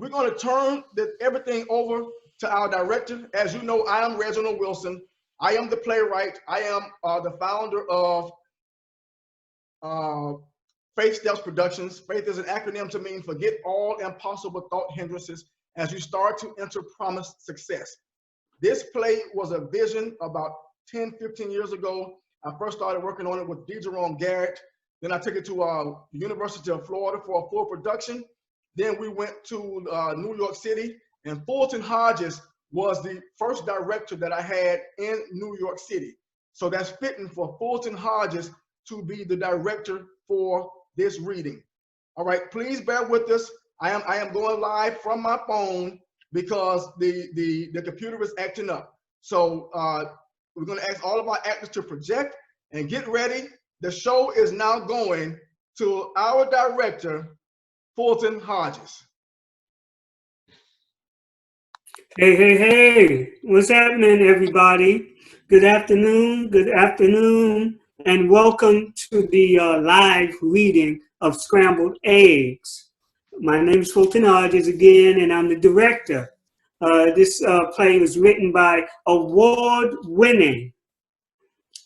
we're going to turn everything over to our director. As you know, I am Reginald Wilson. I am the playwright. I am the founder of Faith Steps Productions. Faith is an acronym to mean forget all impossible thought hindrances as you start to enter promised success. This play was a vision about 10, 15 years ago. I first started working on it with D. Jerome Garrett. Then I took it to the University of Florida for a full production. Then we went to New York City, and Fulton Hodges was the first director that I had in New York City. So that's fitting for Fulton Hodges to be the director for this reading. All right, please bear with us. I am going live from my phone because the computer is acting up. So we're going to ask all of our actors to project and get ready. The show is now going to our director, Fulton Hodges. Hey, hey, hey, what's happening, everybody? Good afternoon, and welcome to the live reading of Scrambled Eggs. My name is Fulton Hodges again, and I'm the director. This play was written by award-winning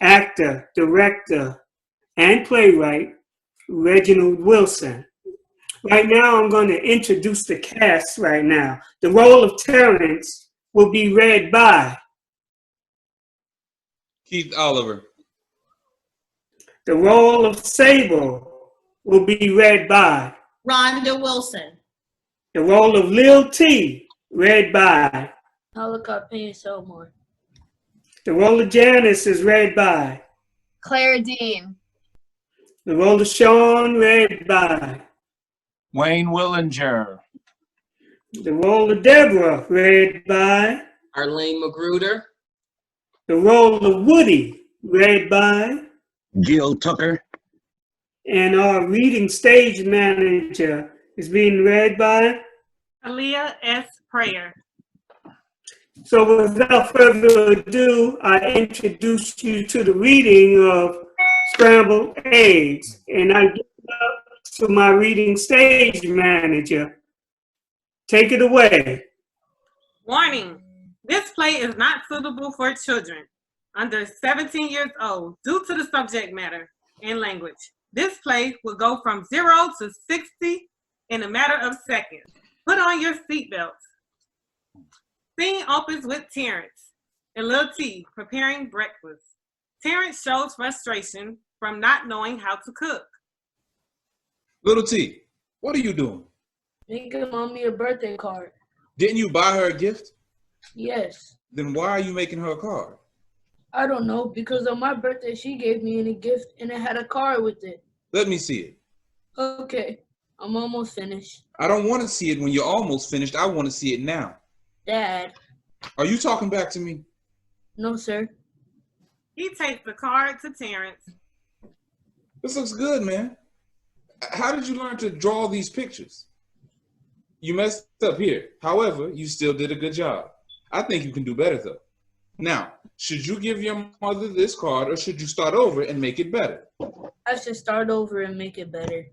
actor, director, and playwright Reginald Wilson. Right now, I'm going to introduce the cast right now. The role of Terrence will be read by Keith Oliver. The role of Sable will be read by Rhonda Wilson. The role of Lil T, read by Helicopter Selmore. The role of Janice is read by Claire Dean. The role of Sean, read by Wayne Willinger. The role of Deborah, read by Arlene Magruder. The role of Woody, read by Gil Tucker. And our reading stage manager is being read by Aaliyah S. Prayer. So without further ado, I introduce you to the reading of Scrambled Eggs, and I give it up to my reading stage manager. Take it away. Warning, this play is not suitable for children under 17 years old due to the subject matter and language. This play will go from 0 to 60 in a matter of seconds. Put on your seatbelts. Scene opens with Terrence and Lil T preparing breakfast. Terrence shows frustration from not knowing how to cook. Little T, what are you doing? Making mommy a birthday card. Didn't you buy her a gift? Yes. Then why are you making her a card? I don't know, because on my birthday she gave me a gift and it had a card with it. Let me see it. Okay, I'm almost finished. I don't want to see it when you're almost finished. I want to see it now. Dad. Are you talking back to me? No, sir. He takes the card to Terrence. This looks good, man. How did you learn to draw these pictures? You messed up here. However, you still did a good job. I think you can do better, though. Now, should you give your mother this card, or should you start over and make it better? I should start over and make it better.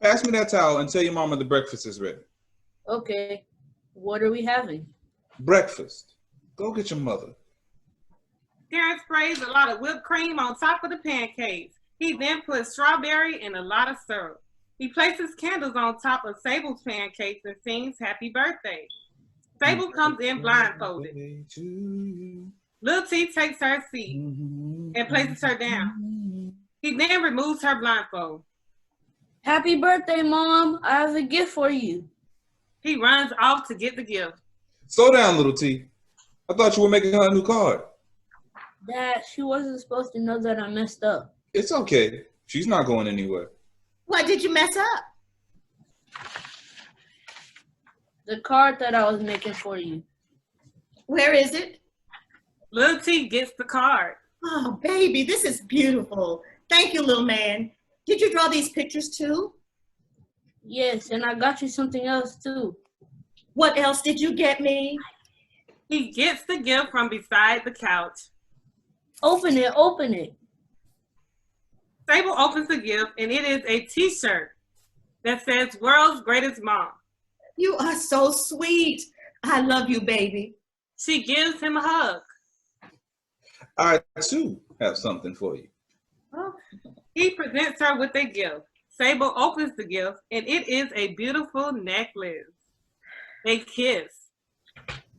Pass me that towel and tell your mama the breakfast is ready. Okay. What are we having? Breakfast. Go get your mother. Terrence sprays a lot of whipped cream on top of the pancakes. He then puts strawberry and a lot of syrup. He places candles on top of Sable's pancakes and sings happy birthday. Sable comes in blindfolded. Lil T takes her seat and places her down. He then removes her blindfold. Happy birthday, Mom. I have a gift for you. He runs off to get the gift. Slow down, Little T. I thought you were making her a new card. Dad, she wasn't supposed to know that I messed up. It's okay. She's not going anywhere. What did you mess up? The card that I was making for you. Where is it? Lil T gets the card. Oh, baby, this is beautiful. Thank you, little man. Did you draw these pictures too? Yes, and I got you something else too. What else did you get me? He gets the gift from beside the couch. Open it, open it. Sable opens the gift, and it is a t-shirt that says World's Greatest Mom. You are so sweet. I love you, baby. She gives him a hug. I, too, have something for you. Oh, He presents her with a gift. Sable opens the gift, and it is a beautiful necklace. They kiss.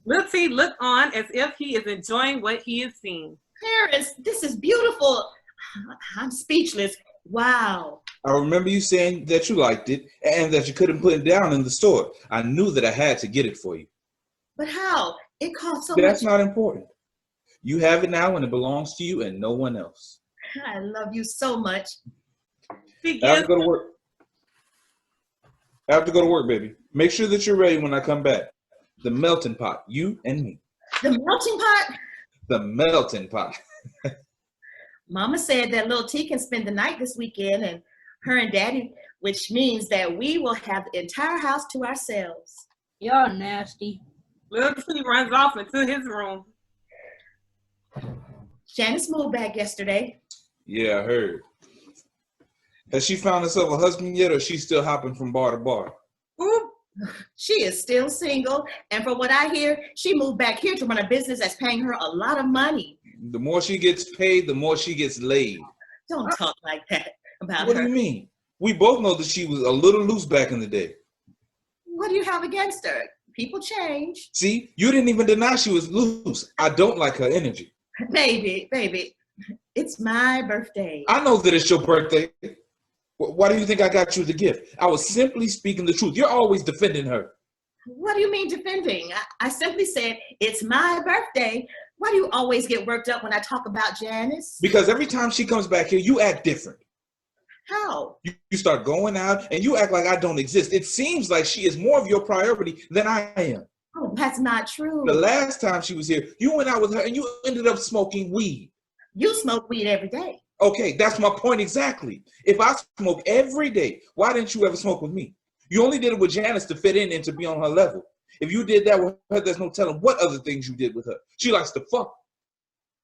Lil T look on as if he is enjoying what he is seeing. Parents, this is beautiful. I'm speechless. Wow. I remember you saying that you liked it and that you couldn't put it down in the store. I knew that I had to get it for you. But how? It costs so That's much. not important. You have it now and it belongs to you and no one else. I love you so much. She I have gives to go to work. I have to go to work, baby. Make sure that you're ready when I come back. The melting pot, you and me. The melting pot? The melting pot. Mama said that little T can spend the night this weekend and her and Daddy, which means that we will have the entire house to ourselves. Y'all nasty. Lil T runs off into his room. Janice moved back yesterday. Yeah, I heard. Has she found herself a husband yet or is she still hopping from bar to bar? Ooh, She is still single, and from what I hear, she moved back here to run a business that's paying her a lot of money. The more she gets paid, the more she gets laid. Don't talk like that about What do her. you mean? We both know that she was a little loose back in the day. What do you have against her? People change. See, you didn't even deny she was loose. I don't like her energy. Baby, it's my birthday. I know that it's your birthday. Why do you think I got you the gift? I was simply speaking the truth. You're always defending her. What do you mean defending? I simply said, it's my birthday. Why do you always get worked up when I talk about Janice? Because every time she comes back here, you act different. How? You start going out and you act like I don't exist. It seems like she is more of your priority than I am. Oh, that's not true. The last time she was here, you went out with her and you ended up smoking weed. You smoke weed every day. Okay, that's my point exactly. If I smoke every day, why didn't you ever smoke with me? You only did it with Janice to fit in and to be on her level. If you did that with her, there's no telling what other things you did with her. She likes to fuck.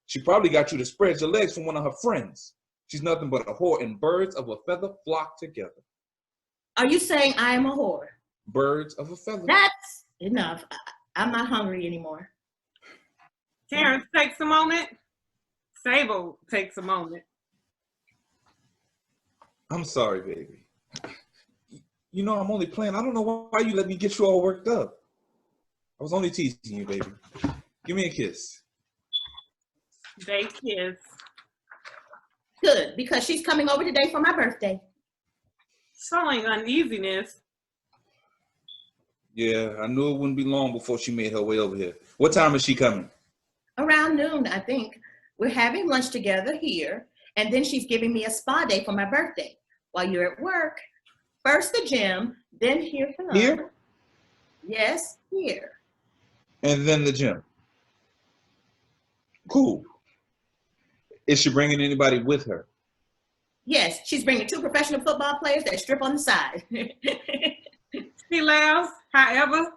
She probably got you to spread your legs from one of her friends. She's nothing but a whore, and birds of a feather flock together. Are you saying I am a whore? Birds of a feather. That's enough. I'm not hungry anymore. Terrence takes a moment. Sable takes a moment. I'm sorry, baby. You know I'm only playing. I don't know why you let me get you all worked up. I was only teasing you, baby. Give me a kiss. They kiss. Good, because she's coming over today for my birthday. Showing uneasiness. Yeah, I knew it wouldn't be long before she made her way over here. What time is she coming? Around noon, I think. We're having lunch together here, and then she's giving me a spa day for my birthday while you're at work. First the gym, then here for lunch. Here? Yes, here. And then the gym. Cool. Is she bringing anybody with her? Yes, she's bringing 2 professional football players that strip on the side. She laughs. However,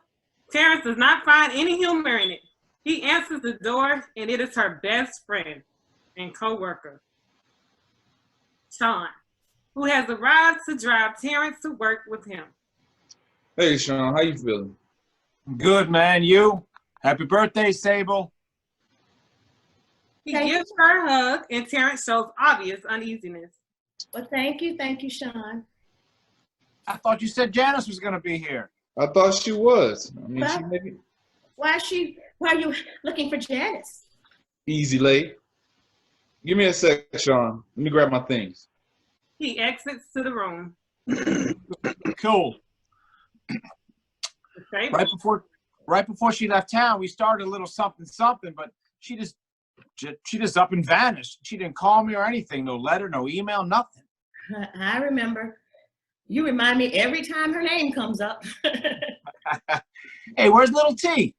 Terrence does not find any humor in it. He answers the door, and it is her best friend and co-worker, Sean, who has arrived to drive Terrence to work with him. Hey, Sean, how you feeling? Good, man. You? Happy birthday, Sable. He gives her a hug, and Terrence shows obvious uneasiness. Well, thank you, Sean. I thought you said Janice was going to be here. I thought she was. I mean, Well, she maybe Why are you looking for Janice? easy late. Give me a sec, Sean. Let me grab my things. He exits to the room. Cool. Okay. Right before she left town, we started a little something, but she just up and vanished. She didn't call me or anything. No letter, no email, nothing. I remember. You remind me every time her name comes up. Hey, where's little T?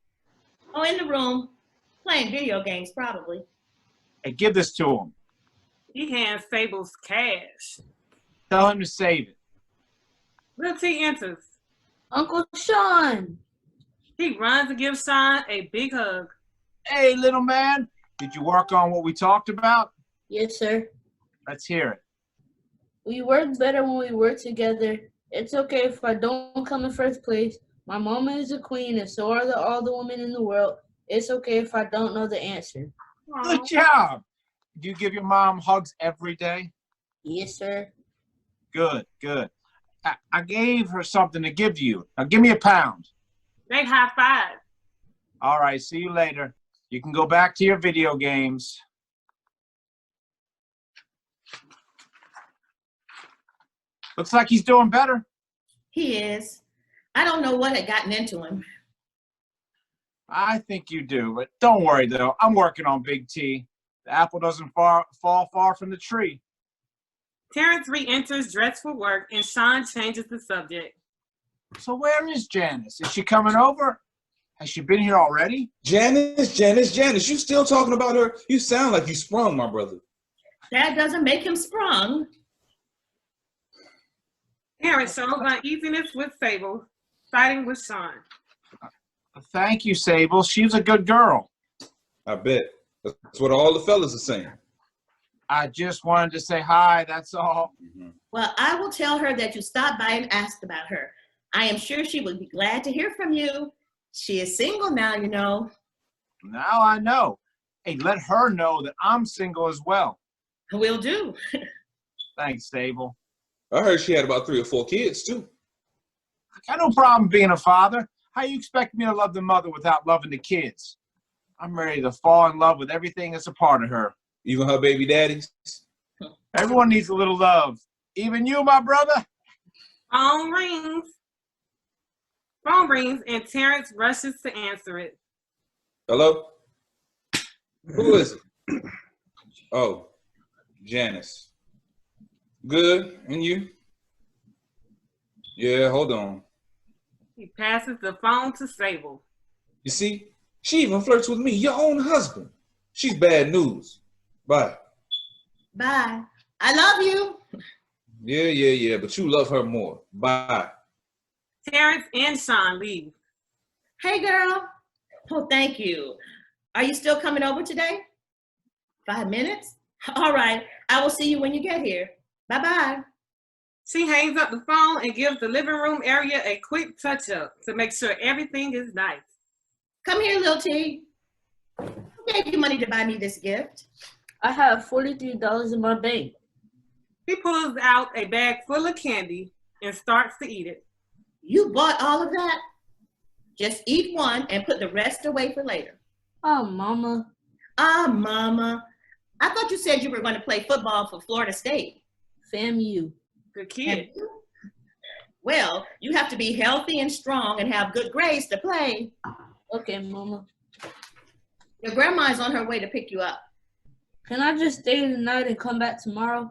Oh, in the room, playing video games, probably. Hey, give this to him. He hands Sable's cash. Tell him to save it. Lil T enters. Uncle Sean. He runs and gives Sean a big hug. Hey, little man. Did you work on what we talked about? Yes, sir. Let's hear it. We work better when we work together. It's okay if I don't come in first place. My mama is a queen, and so are all the women in the world. It's okay if I don't know the answer. Good job. Do you give your mom hugs every day? Yes, sir. Good, good. I gave her something to give to you. Now give me a pound. They high five. All right, see you later. You can go back to your video games. Looks like he's doing better. He is. I don't know what had gotten into him. I think you do, but don't worry though. I'm working on Big T. The apple doesn't fall far from the tree. Terrence re-enters dressed for work, and Sean changes the subject. So where is Janice? Is she coming over? Has she been here already? Janice, you still talking about her? You sound like you sprung, my brother. That doesn't make him sprung. Terrence shows uneasiness with Sable, siding with Sean. Thank you, Sable. She's a good girl. I bet. That's what all the fellas are saying. I just wanted to say hi, that's all. Mm-hmm. Well, I will tell her that you stopped by and asked about her. I am sure she would be glad to hear from you. She is single now, you know. Now I know. Hey, let her know that I'm single as well. Will do. Thanks, Sable. I heard she had about 3 or 4 kids, too. I got no problem being a father. How you expect me to love the mother without loving the kids? I'm ready to fall in love with everything that's a part of her. Even her baby daddies? Everyone needs a little love. Even you, my brother. Phone rings. Phone rings, and Terrence rushes to answer it. Hello? Who is it? Oh, Janice. Good, and you? Yeah, hold on. He passes the phone to Sable. You see, she even flirts with me, your own husband. She's bad news. Bye. Bye. I love you. Yeah, but you love her more. Bye. Terrence and Sean leave. Hey, girl. Oh, thank you. Are you still coming over today? 5 minutes? All right. I will see you when you get here. Bye-bye. She hangs up the phone and gives the living room area a quick touch-up to make sure everything is nice. Come here, Lil T. Who gave you money to buy me this gift? I have $43 in my bank. He pulls out a bag full of candy and starts to eat it. You bought all of that? Just eat one and put the rest away for later. Oh, Mama. Mama. I thought you said you were going to play football for Florida State. FAMU. Good kid. Well, you have to be healthy and strong and have good grades to play. Okay, Mama. Your grandma's on her way to pick you up. Can I just stay the night and come back tomorrow?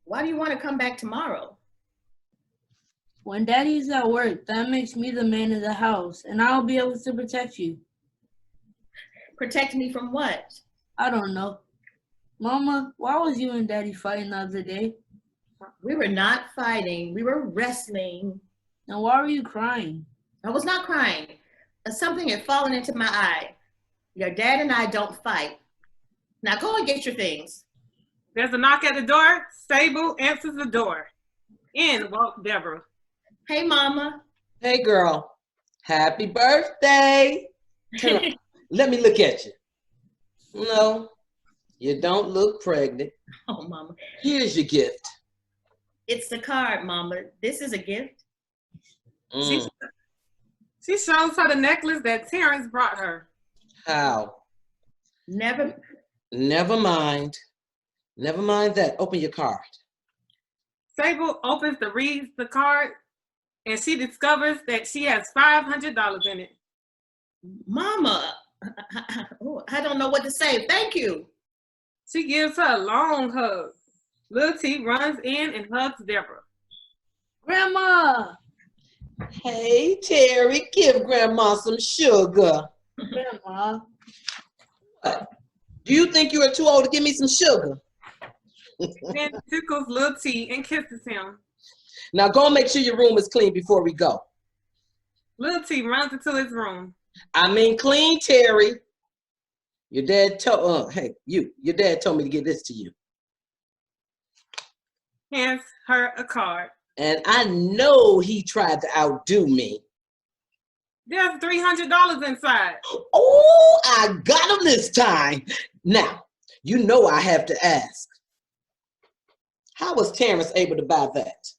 Why do you want to come back tomorrow? When Daddy's at work, that makes me the man of the house, and I'll be able to protect you. Protect me from what? I don't know. Mama, why was you and Daddy fighting the other day? We were not fighting. We were wrestling. And why were you crying? I was not crying. Something had fallen into my eye. Your dad and I don't fight. Now go and get your things. There's a knock at the door. Sable answers the door. In walks Deborah. Hey, Mama. Hey, girl. Happy birthday. Let me look at you. No, you don't look pregnant. Oh, Mama. Here's your gift. It's the card, Mama. This is a gift. She shows her the necklace that Terrence brought her. How? Never mind. Never mind that. Open your card. Sable opens to read the card, and she discovers that she has $500 in it. Mama, I don't know what to say. Thank you. She gives her a long hug. Lil T runs in and hugs Deborah. Grandma! Hey, Terry, give Grandma some sugar. Grandma. What? Do you think you are too old to give me some sugar? Then tickles Lil T and kisses him. Now go and make sure your room is clean before we go. Lil T runs into his room. I mean clean, Terry. Your dad told your dad told me to give this to you. Hands her a card. And I know he tried to outdo me. There's $300 inside. Oh, I got him this time. Now, you know I have to ask. How was Terrence able to buy that?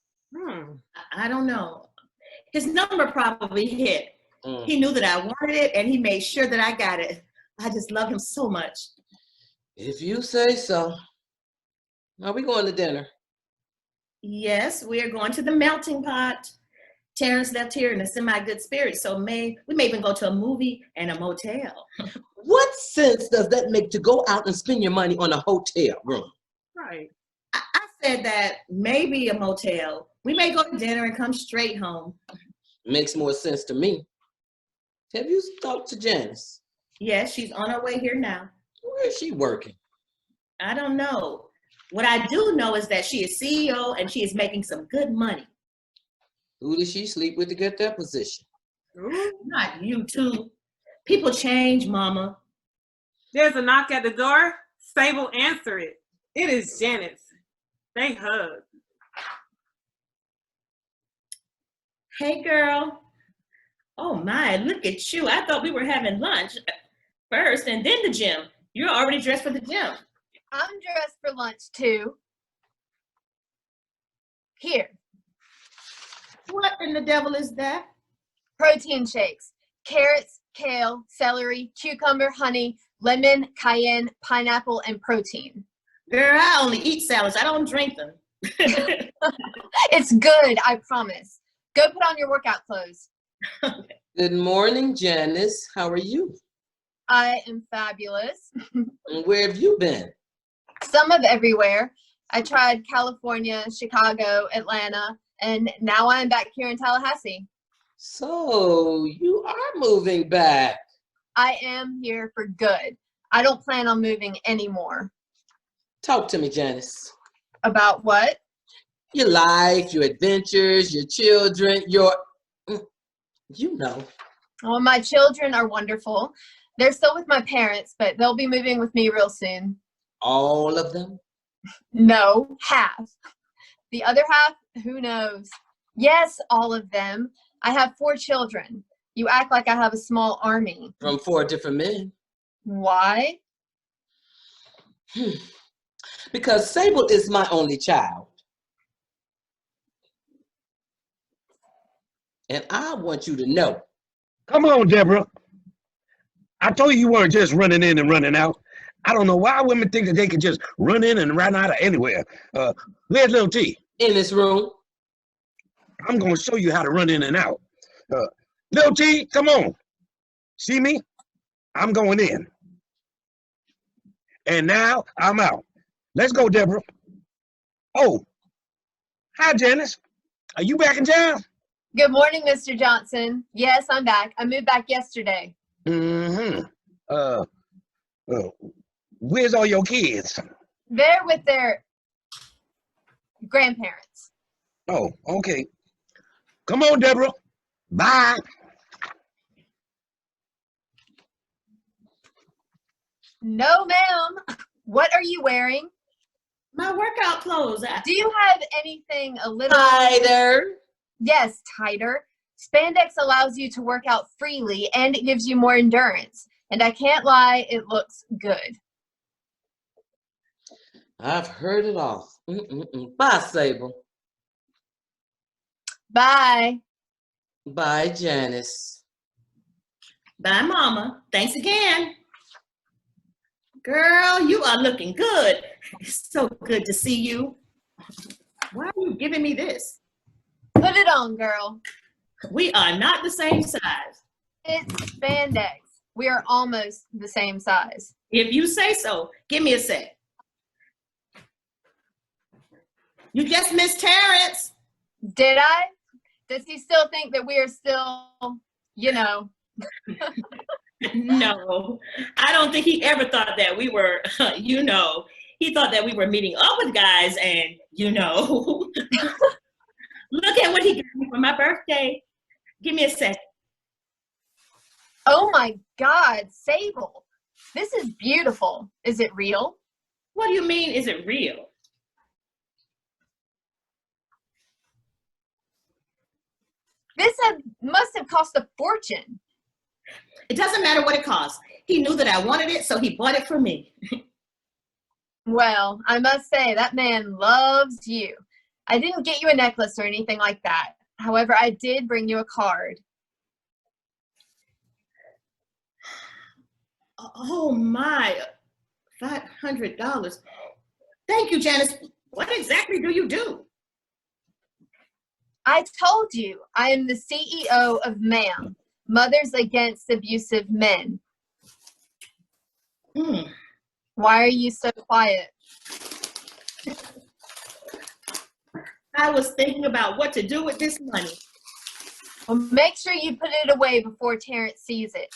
I don't know. His number probably hit. He knew that I wanted it, and he made sure that I got it. I just love him so much. If you say so. Are we going to dinner? Yes, we are going to the melting pot. Terrence left here in a semi-good spirit, so we may even go to a movie and a motel. What sense does that make to go out and spend your money on a hotel room? Right. I said that maybe a motel. We may go to dinner and come straight home. Makes more sense to me. Have you talked to Janice? Yes, she's on her way here now. Where is she working? I don't know. What I do know is that she is CEO and she is making some good money. Who did she sleep with to get that position? Not you two. People change, Mama. There's a knock at the door. Sable, answer it. It is Janice. They hug. Hey, girl. Oh my, look at you. I thought we were having lunch first and then the gym. You're already dressed for the gym. I'm dressed for lunch too. Here, What in the devil is that? protein shakes. Carrots, kale, celery, cucumber, honey, lemon, cayenne, pineapple, and protein. Girl, I only eat salads. I don't drink them. It's good, I promise. Go put on your workout clothes. Good morning, Janice. How are you? I am fabulous. And where have you been? Some of everywhere. I tried California, Chicago, Atlanta, and now I'm back here in Tallahassee. So you are moving back. I am here for good. I don't plan on moving anymore. Talk to me, Janice. About what? Your life, your adventures, your children, you know. Well, my children are wonderful. They're still with my parents, but they'll be moving with me real soon. All of them? No, half. The other half, who knows? Yes, all of them. I have 4 children. You act like I have a small army. From 4 different men. Why? Because Sable is my only child. And I want you to know. Come on, Deborah. I told you weren't just running in and running out. I don't know why women think that they can just run in and run out of anywhere. Where's Little T? In this room. I'm going to show you how to run in and out. Little T, come on. See me? I'm going in. And now I'm out. Let's go, Deborah. Oh, hi, Janice. Are you back in town? Good morning, Mr. Johnson. Yes, I'm back. I moved back yesterday. Mm-hmm. Where's all your kids? They're with their grandparents. Oh, okay. Come on, Deborah. Bye. No, ma'am. What are you wearing? My workout clothes. Do you have anything a little Tighter. Yes, tighter. Spandex allows you to work out freely and it gives you more endurance. And I can't lie, it looks good. I've heard it all. Bye, Sable. Bye. Bye, Janice. Bye, Mama. Thanks again. Girl, you are looking good. It's so good to see you. Why are you giving me this? Put it on, girl. We are not the same size. It's spandex. We are almost the same size. If you say so. Give me a sec. You just missed Terrence. Did I? Does he still think that we are still, you know? No, I don't think he ever thought that we were, you know, he thought that we were meeting up with guys and, you know. Look at what he got me for my birthday. Give me a sec. Oh my God, Sable. This is beautiful. Is it real? What do you mean, is it real? This must have cost a fortune. It doesn't matter what it costs. He knew that I wanted it, so he bought it for me. Well, I must say, that man loves you. I didn't get you a necklace or anything like that. However, I did bring you a card. Oh my, $500. Thank you, Janice. What exactly do you do? I told you, I am the CEO of MAM, Mothers Against Abusive Men. Why are you so quiet? I was thinking about what to do with this money. Well, make sure you put it away before Terrence sees it.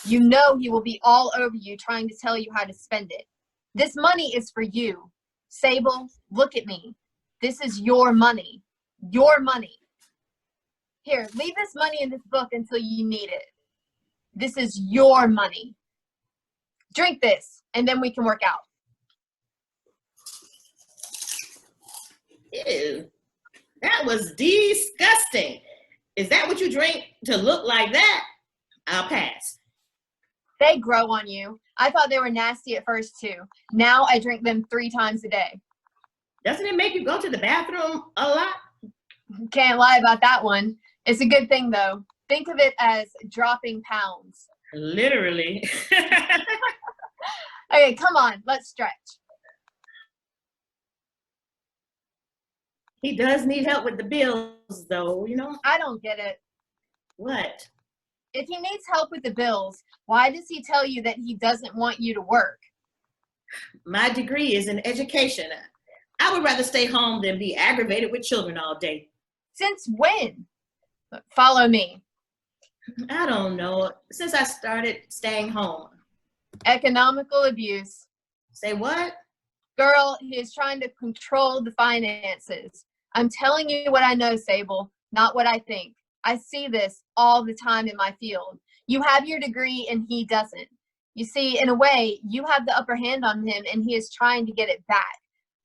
You know he will be all over you trying to tell you how to spend it. This money is for you. Sable, look at me. This is your money. Your money. Here, leave this money in this book until you need it. This is your money. Drink this, and then we can work out. Ew, that was disgusting. Is that what you drink to look like that? I'll pass. They grow on you. I thought they were nasty at first too. Now I drink them 3 times a day. Doesn't it make you go to the bathroom a lot? Can't lie about that one. It's a good thing though. Think of it as dropping pounds. Literally. Okay, come on, let's stretch. He does need help with the bills though, you know? I don't get it. What? If he needs help with the bills, why does he tell you that he doesn't want you to work? My degree is in education. I would rather stay home than be aggravated with children all day. Since when? Follow me. I don't know. Since I started staying home. Economical abuse. Say what? Girl, he is trying to control the finances. I'm telling you what I know, Sable, not what I think. I see this all the time in my field. You have your degree and he doesn't. You see, in a way, you have the upper hand on him and he is trying to get it back.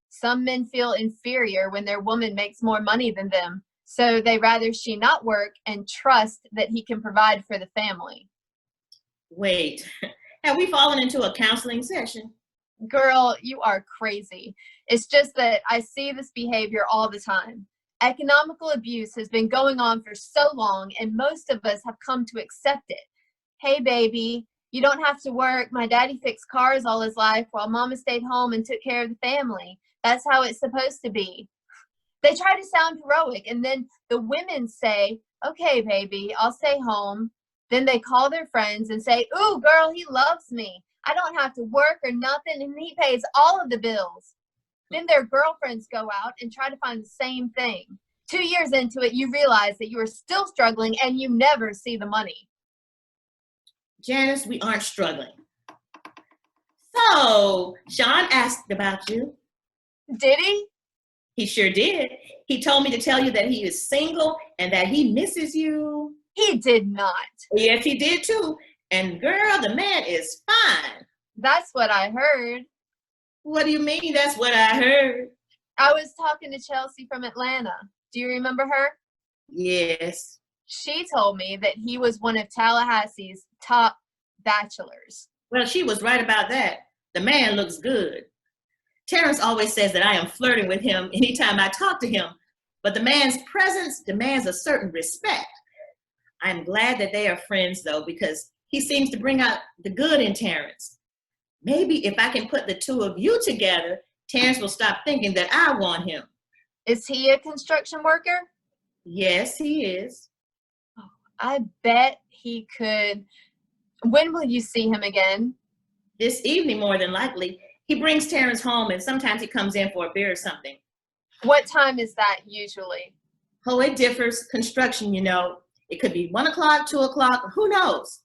Some men feel inferior when their woman makes more money than them, so they rather she not work and trust that he can provide for the family. Wait, have we fallen into a counseling session? Girl, you are crazy. It's just that I see this behavior all the time. Economical abuse has been going on for so long, and most of us have come to accept it. Hey, baby, you don't have to work. My daddy fixed cars all his life while mama stayed home and took care of the family. That's how it's supposed to be. They try to sound heroic, and then the women say, okay, baby, I'll stay home. Then they call their friends and say, ooh, girl, he loves me. I don't have to work or nothing, and he pays all of the bills. Then their girlfriends go out and try to find the same thing. 2 years into it, you realize that you are still struggling and you never see the money. Janice, we aren't struggling. So, Sean asked about you. Did he? He sure did. He told me to tell you that he is single and that he misses you. He did not. Yes, he did too. And girl, the man is fine. That's what I heard. What do you mean that's what I heard? I was talking to Chelsea from Atlanta. Do you remember her? Yes. She told me that he was one of Tallahassee's top bachelors. Well, she was right about that. The man looks good. Terrence always says that I am flirting with him anytime I talk to him, but the man's presence demands a certain respect. I'm glad that they are friends, though, because he seems to bring out the good in Terrence. Maybe if I can put the two of you together, Terrence will stop thinking that I want him. Is he a construction worker? Yes, he is. I bet he could. When will you see him again? This evening, more than likely. He brings Terrence home, and sometimes he comes in for a beer or something. What time is that usually? Oh, it differs. Construction, you know. It could be 1 o'clock, 2 o'clock, who knows?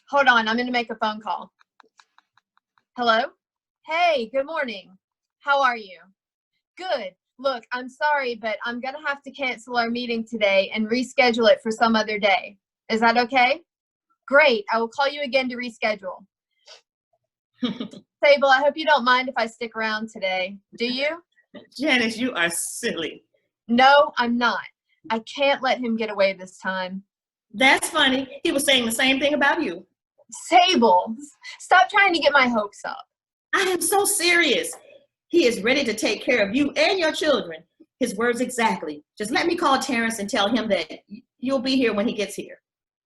Hold on, I'm going to make a phone call. Hello? Hey, good morning. How are you? Good. Look, I'm sorry, but I'm going to have to cancel our meeting today and reschedule it for some other day. Is that okay? Great. I will call you again to reschedule. Sable, I hope you don't mind if I stick around today. Do you? Janice, you are silly. No, I'm not. I can't let him get away this time. That's funny. He was saying the same thing about you. Sable, stop trying to get my hopes up. I am so serious. He is ready to take care of you and your children. His words exactly. Just let me call Terrence and tell him that you'll be here when he gets here.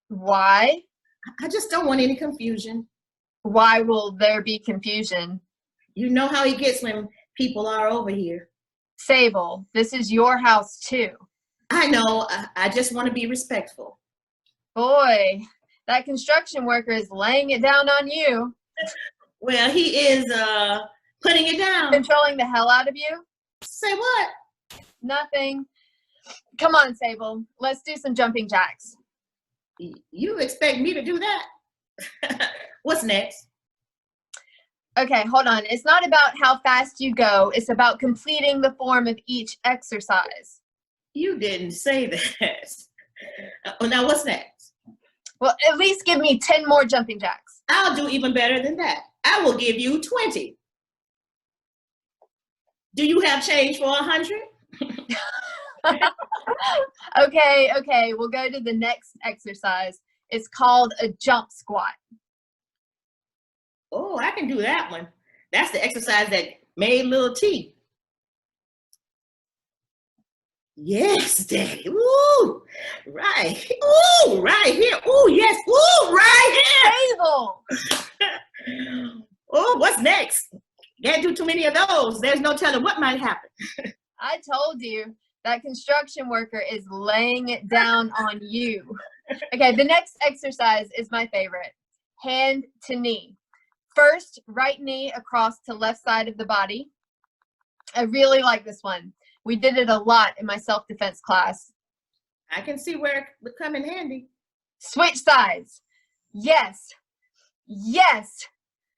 Why? I just don't want any confusion. Why will there be confusion? You know how he gets when people are over here. Sable, this is your house too. I know. I just want to be respectful. Boy, that construction worker is laying it down on you. Well, he is putting it down. Controlling the hell out of you? Say what? Nothing. Come on, Sable. Let's do some jumping jacks. You expect me to do that? What's next? Okay, hold on. It's not about how fast you go. It's about completing the form of each exercise. You didn't say that. Now, what's next? Well, at least give me 10 more jumping jacks. I'll do even better than that. I will give you 20. Do you have change for 100? Okay, we'll go to the next exercise. It's called a jump squat. Oh, I can do that one. That's the exercise that made little T. Yes, Daddy. Ooh, right. Ooh, right here. Ooh, yes. Ooh, right Table. here. Oh, what's next? Can't do too many of those. There's no telling what might happen. I told you that construction worker is laying it down on you. Okay, the next exercise is my favorite. Hand to knee. First, right knee across to left side of the body. I really like this one. We did it a lot in my self-defense class. I can see where it would come in handy. Switch sides. Yes. Yes.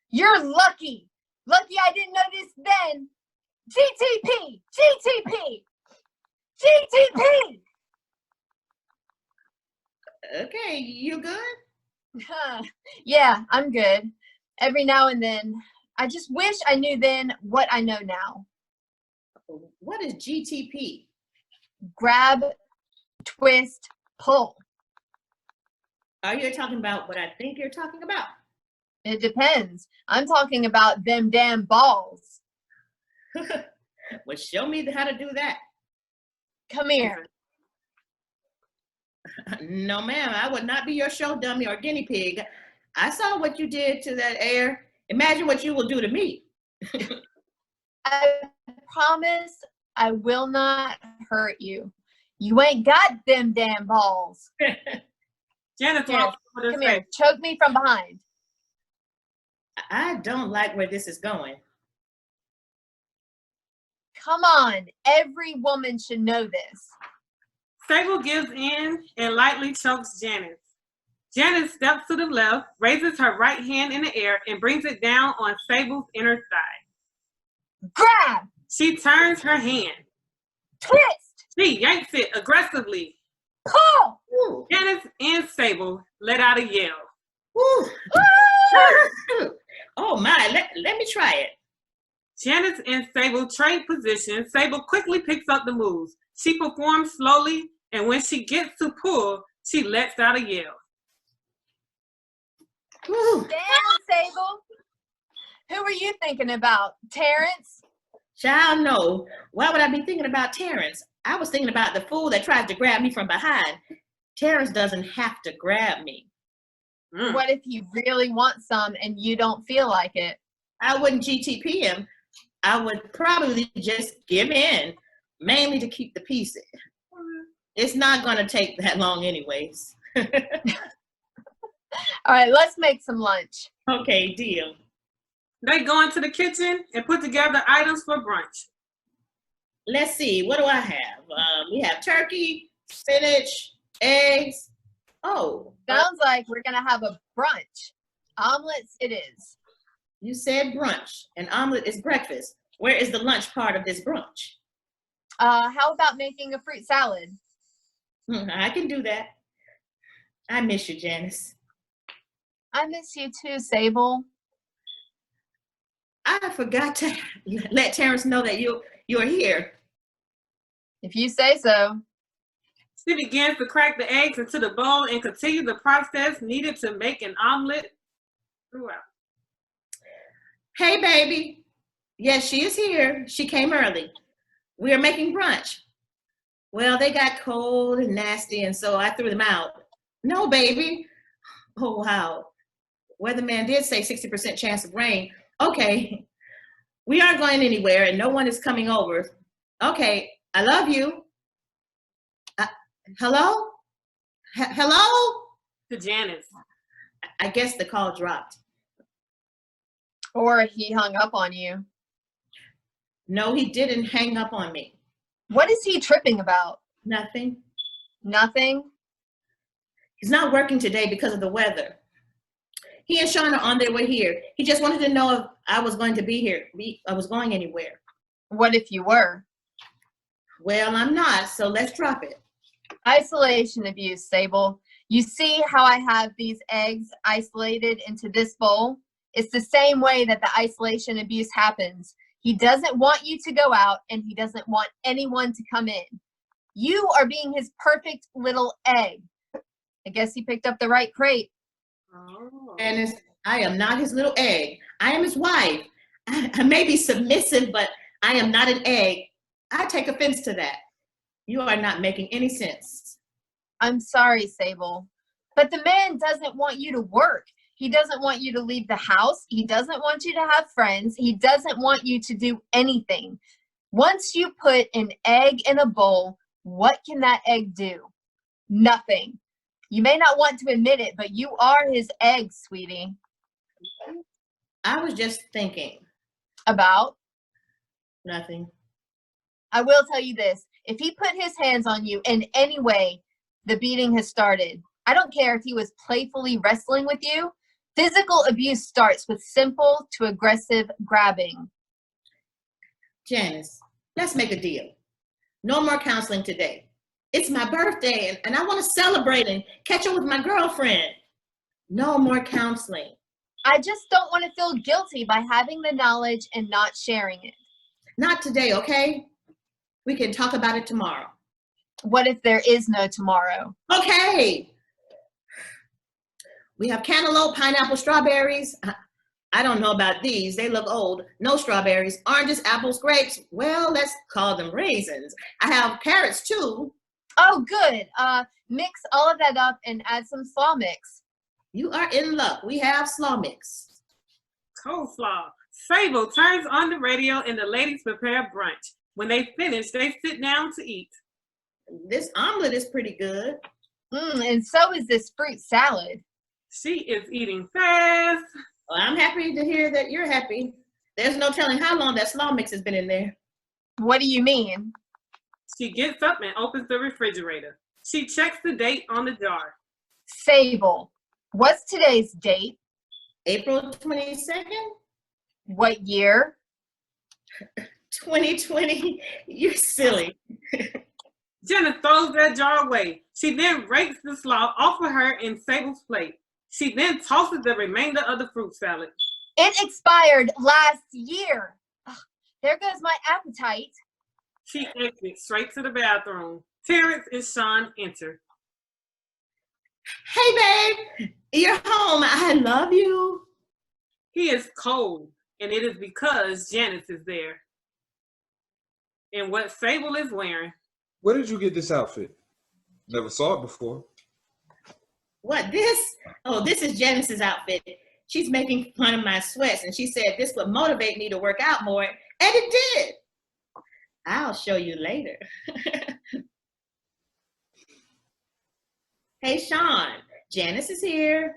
You're lucky. Lucky I didn't know this then. GTP. GTP. GTP. Okay, you good? Yeah, I'm good. Every now and then, I just wish I knew then what I know now. What is GTP? Grab, twist, pull. Are you talking about what I think you're talking about? It depends. I'm talking about them damn balls. Well, show me how to do that. Come here. No, ma'am, I would not be your show dummy or guinea pig. I saw what you did to that air. Imagine what you will do to me. I promise I will not hurt you. You ain't got them damn balls. Janice, Here, come here. Choke me from behind. I don't like where this is going. Come on. Every woman should know this. Sable gives in and lightly chokes Janice. Janice steps to the left, raises her right hand in the air, and brings it down on Sable's inner thigh. Grab! She turns her hand. Twist! She yanks it aggressively. Pull! Ooh. Janice and Sable let out a yell. Ooh. Oh my, let me try it. Janice and Sable trade positions. Sable quickly picks up the moves. She performs slowly, and when she gets to pull, she lets out a yell. Ooh. Damn, Sable. Who were you thinking about? Terrence? Child, no. Why would I be thinking about Terrence? I was thinking about the fool that tries to grab me from behind. Terrence doesn't have to grab me. What if you really want some and you don't feel like it? I wouldn't GTP him. I would probably just give in, mainly to keep the peace. It's not going to take that long anyways. All right, let's make some lunch. Okay, deal. They go into the kitchen and put together items for brunch. Let's see, what do I have? We have turkey, spinach, eggs. Oh. Sounds like we're going to have a brunch. Omelets it is. You said brunch. An omelet is breakfast. Where is the lunch part of this brunch? How about making a fruit salad? I can do that. I miss you, Janice. I miss you too, Sable. I forgot to let Terrence know that you're here. If you say so. She begins to crack the eggs into the bowl and continue the process needed to make an omelet throughout. Hey, baby. Yes, she is here. She came early. We are making brunch. Well, they got cold and nasty, and so I threw them out. No, baby. Oh, wow. Weatherman did say 60% chance of rain. Okay. We aren't going anywhere, and no one is coming over. Okay. I love you. Hello? Hello? To Janice. I guess the call dropped. Or he hung up on you. No, he didn't hang up on me. What is he tripping about? Nothing. Nothing? He's not working today because of the weather. He and Sean are on their way here. He just wanted to know if I was going to be here. I was going anywhere. What if you were? Well, I'm not, so let's drop it. Isolation abuse, Sable. You see how I have these eggs isolated into this bowl? It's the same way that the isolation abuse happens. He doesn't want you to go out, and he doesn't want anyone to come in. You are being his perfect little egg. I guess he picked up the right crate. Oh. And I am not his little egg. I am his wife. I may be submissive, but I am not an egg. I take offense to that. You are not making any sense. I'm sorry, Sable. But the man doesn't want you to work. He doesn't want you to leave the house. He doesn't want you to have friends. He doesn't want you to do anything. Once you put an egg in a bowl, what can that egg do? Nothing. You may not want to admit it, but you are his egg, sweetie. I was just thinking. About? Nothing. I will tell you this. If he put his hands on you in any way, the beating has started. I don't care if he was playfully wrestling with you. Physical abuse starts with simple to aggressive grabbing. Janice, let's make a deal. No more counseling today. It's my birthday, and I want to celebrate and catch up with my girlfriend. No more counseling. I just don't want to feel guilty by having the knowledge and not sharing it. Not today, okay? We can talk about it tomorrow. What if there is no tomorrow? Okay. We have cantaloupe, pineapple, strawberries. I don't know about these. They look old. No strawberries. Oranges, apples, grapes. Well, let's call them raisins. I have carrots too. Oh, good. Mix all of that up and add some slaw mix. You are in luck. We have slaw mix. Coleslaw. Sable turns on the radio and the ladies prepare brunch. When they finish, they sit down to eat. This omelet is pretty good. And so is this fruit salad. She is eating fast. Well, I'm happy to hear that you're happy. There's no telling how long that slaw mix has been in there. What do you mean? She gets up and opens the refrigerator. She checks the date on the jar. Sable, what's today's date? April 22nd? What year? 2020. You're silly. Jenna throws that jar away. She then rakes the slaw off of her in Sable's plate. She then tosses the remainder of the fruit salad. It expired last year. Ugh, there goes my appetite. She exits straight to the bathroom. Terrence and Sean enter. Hey, babe. You're home. I love you. He is cold, and it is because Janice is there. And what Sable is wearing. Where did you get this outfit? Never saw it before. What, this? Oh, this is Janice's outfit. She's making fun of my sweats, and she said this would motivate me to work out more, and it did. I'll show you later. Hey, Sean, Janice is here.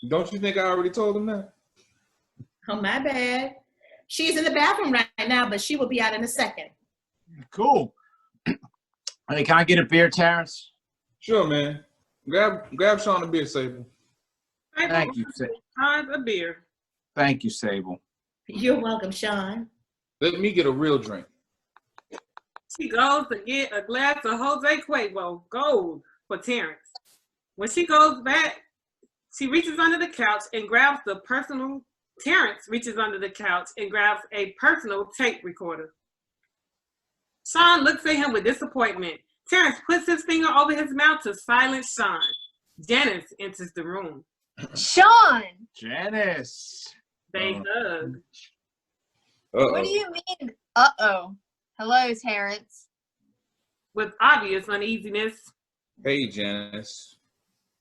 Don't you think I already told him that? Oh, my bad. She's in the bathroom right now, but she will be out in a second. Cool. Hey, can I get a beer, Terrence? Sure, man. Grab Sean a beer, Sable. Thank you, Sable. A beer. Thank you, Sable. You're welcome, Sean. Let me get a real drink. She goes to get a glass of Jose Cuervo Gold for Terrence. When she goes back, she reaches under the couch and grabs Terrence reaches under the couch and grabs a personal tape recorder. Sean looks at him with disappointment. Terrence puts his finger over his mouth to silence Sean. Janice enters the room. Sean! Janice. They hug. What do you mean, uh-oh? Hello, Terrence. With obvious uneasiness. Hey, Janice.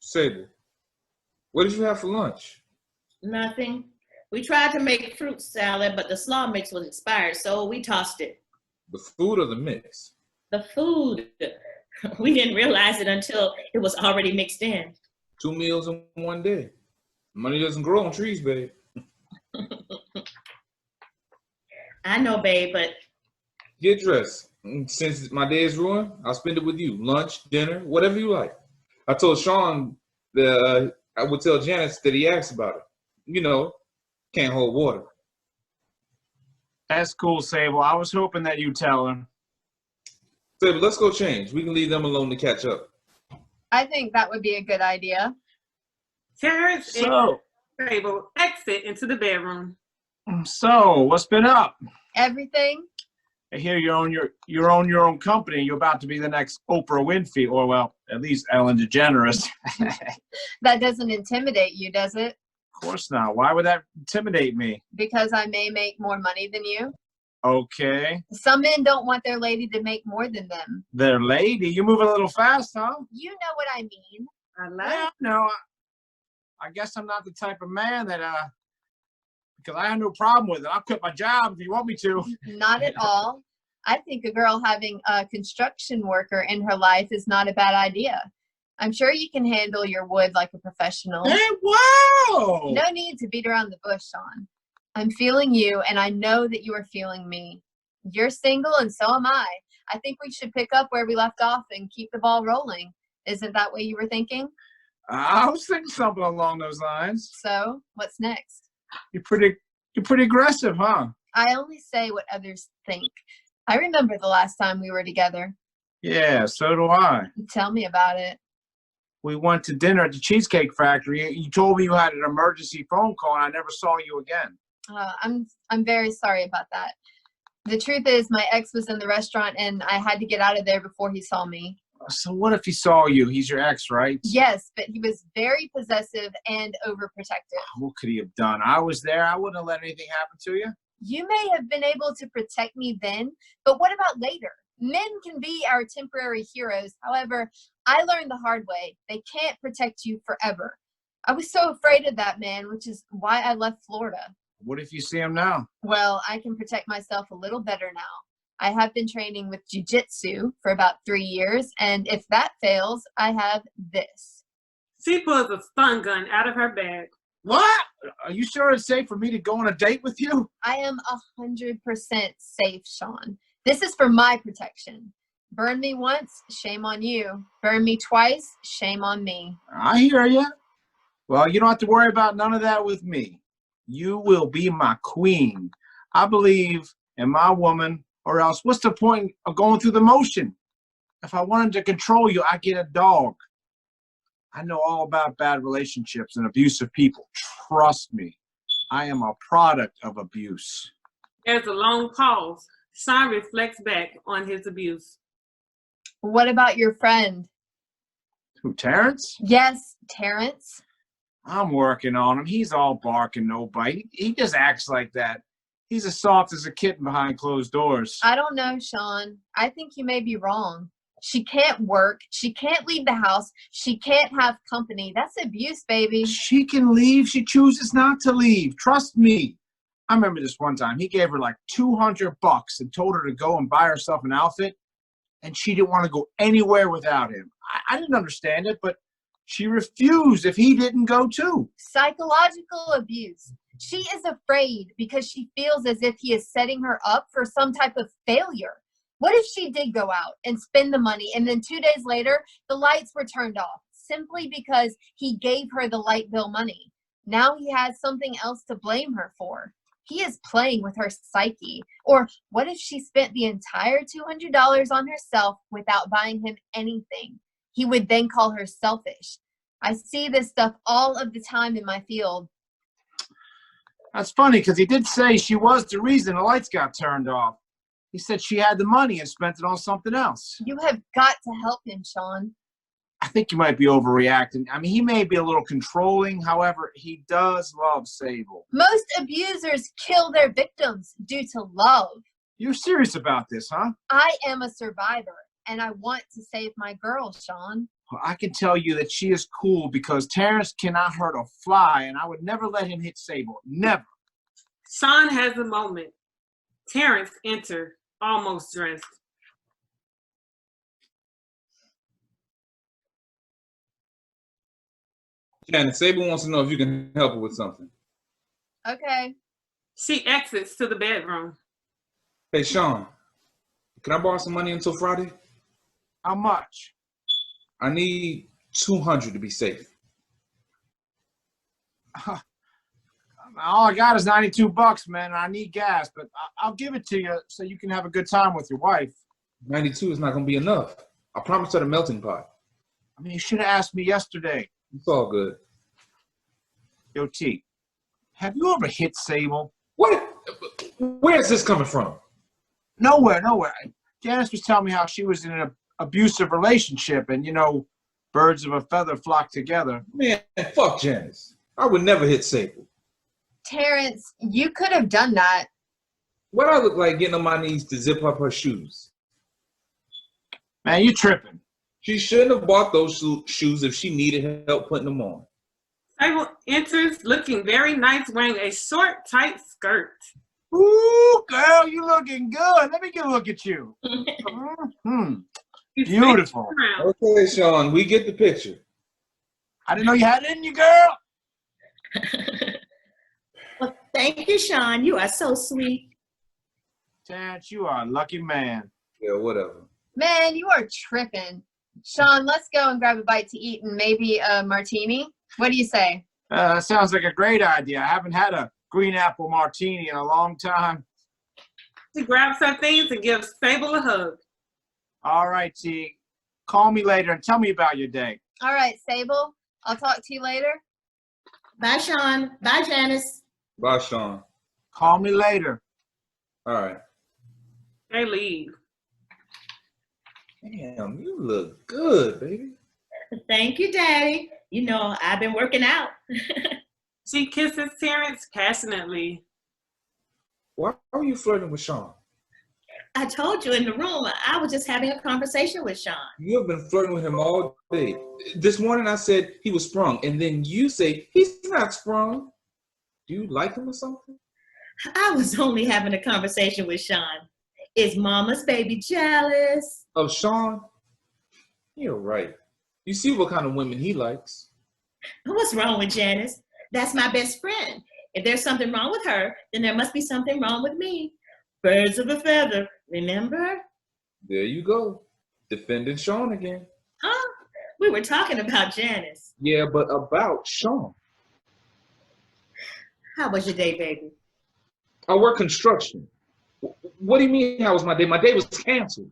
Sable, what did you have for lunch? Nothing. We tried to make fruit salad, but the slaw mix was expired, so we tossed it. The food or the mix? The food. We didn't realize it until it was already mixed in. 2 meals in one day. Money doesn't grow on trees, babe. I know, babe, but... Get dressed. Since my day is ruined, I'll spend it with you. Lunch, dinner, whatever you like. I told Sean that I would tell Janice that he asked about it. You know, can't hold water. That's cool, Sable. I was hoping that you'd tell him. Sable, let's go change. We can leave them alone to catch up. I think that would be a good idea. Terrence and Sable exit into the bedroom. So, what's been up? Everything. I hear you own your own company. You're about to be the next Oprah Winfrey, or well, at least Ellen DeGeneres. That doesn't intimidate you, does it? Of course not. Why would that intimidate me? Because I may make more money than you. Okay. Some men don't want their lady to make more than them. Their lady? You move a little fast, huh? You know what I mean. I like. Well, no, I guess I'm not the type of man that because I have no problem with it. I'll quit my job if you want me to. Not at all. I think a girl having a construction worker in her life is not a bad idea. I'm sure you can handle your wood like a professional. Hey, wow! No need to beat around the bush, Sean. I'm feeling you, and I know that you are feeling me. You're single, and so am I. I think we should pick up where we left off and keep the ball rolling. Isn't that what you were thinking? I was thinking something along those lines. So, what's next? You're pretty aggressive, huh? I only say what others think. I remember the last time we were together. Yeah, so do I. Tell me about it. We went to dinner at the Cheesecake Factory. You told me you had an emergency phone call, and I never saw you again. I'm very sorry about that. The truth is, my ex was in the restaurant, and I had to get out of there before he saw me. So what if he saw you? He's your ex, right? Yes, but he was very possessive and overprotective. What could he have done? I was there. I wouldn't have let anything happen to you. You may have been able to protect me then, but what about later? Men can be our temporary heroes. However, I learned the hard way. They can't protect you forever. I was so afraid of that man, which is why I left Florida. What if you see him now? Well, I can protect myself a little better now. I have been training with jiu-jitsu for about 3 years, and if that fails, I have this. She pulls a stun gun out of her bag. What? Are you sure it's safe for me to go on a date with you? I am 100% safe, Sean. This is for my protection. Burn me once, shame on you. Burn me twice, shame on me. I hear you. Well, you don't have to worry about none of that with me. You will be my queen. I believe in my woman, or else what's the point of going through the motion? If I wanted to control you, I'd get a dog. I know all about bad relationships and abusive people. Trust me, I am a product of abuse. There's a long pause. Sean reflects back on his abuse. What about your friend? Who, Terrence? Yes, Terrence. I'm working on him. He's all bark and no bite. He just acts like that. He's as soft as a kitten behind closed doors. I don't know, Sean. I think you may be wrong. She can't work. She can't leave the house. She can't have company. That's abuse, baby. She can leave. She chooses not to leave. Trust me. I remember this one time. He gave her like $200 and told her to go and buy herself an outfit, and she didn't want to go anywhere without him. I didn't understand it, but she refused if he didn't go too. Psychological abuse. She is afraid because she feels as if he is setting her up for some type of failure. What if she did go out and spend the money, and then 2 days later, the lights were turned off simply because he gave her the light bill money? Now he has something else to blame her for. He is playing with her psyche. Or what if she spent the entire $200 on herself without buying him anything? He would then call her selfish. I see this stuff all of the time in my field. That's funny because he did say she was the reason the lights got turned off. He said she had the money and spent it on something else. You have got to help him, Sean. I think you might be overreacting. I mean, he may be a little controlling. However, he does love Sable. Most abusers kill their victims due to love. You're serious about this, huh? I am a survivor, and I want to save my girl, Sean. Well, I can tell you that she is cool because Terrence cannot hurt a fly, and I would never let him hit Sable. Never. Sean has a moment. Terrence enter, almost dressed. Shannon, Sable wants to know if you can help her with something. Okay. She exits to the bedroom. Hey, Sean, can I borrow some money until Friday? How much? I need 200 to be safe. All I got is 92 bucks, man, and I need gas, but I'll give it to you so you can have a good time with your wife. 92 is not going to be enough. I promised her the melting pot. I mean, you should have asked me yesterday. It's all good. Yo, T, have you ever hit Sable? What? Where's this coming from? Nowhere. Janice was telling me how she was in an abusive relationship, and, you know, birds of a feather flock together. Man, fuck Janice. I would never hit Sable. Terrence, you could have done that. What I look like getting on my knees to zip up her shoes? Man, you tripping. She shouldn't have bought those shoes if she needed help putting them on. Sable enters looking very nice, wearing a short, tight skirt. Ooh, girl, you looking good. Let me get a look at you. Beautiful. Okay, Sean, we get the picture. I didn't know you had it in you, girl. Well, thank you, Sean. You are so sweet. Terrence, you are a lucky man. Yeah, whatever. Man, you are tripping. Sean, let's go and grab a bite to eat and maybe a martini. What do you say? That sounds like a great idea. I haven't had a green apple martini in a long time. She grabs her things and gives Sable a hug. All right, T. Call me later and tell me about your day. All right, Sable. I'll talk to you later. Bye, Sean. Bye, Janice. Bye, Sean. Call me later. All right. They leave. Damn, you look good, baby. Thank you, Daddy. You know, I've been working out. She kisses Terrence passionately. Why are you flirting with Sean? I told you in the room, I was just having a conversation with Sean. You have been flirting with him all day. This morning I said he was sprung, and then you say he's not sprung. Do you like him or something? I was only having a conversation with Sean. Is Mama's baby jealous? Of Sean? You're right. You see what kind of women he likes. What's wrong with Janice? That's my best friend. If there's something wrong with her, then there must be something wrong with me. Birds of a feather, remember? There you go. Defending Sean again. Huh? We were talking about Janice. Yeah, but about Sean. How was your day, baby? I work construction. What do you mean how was my day? My day was canceled.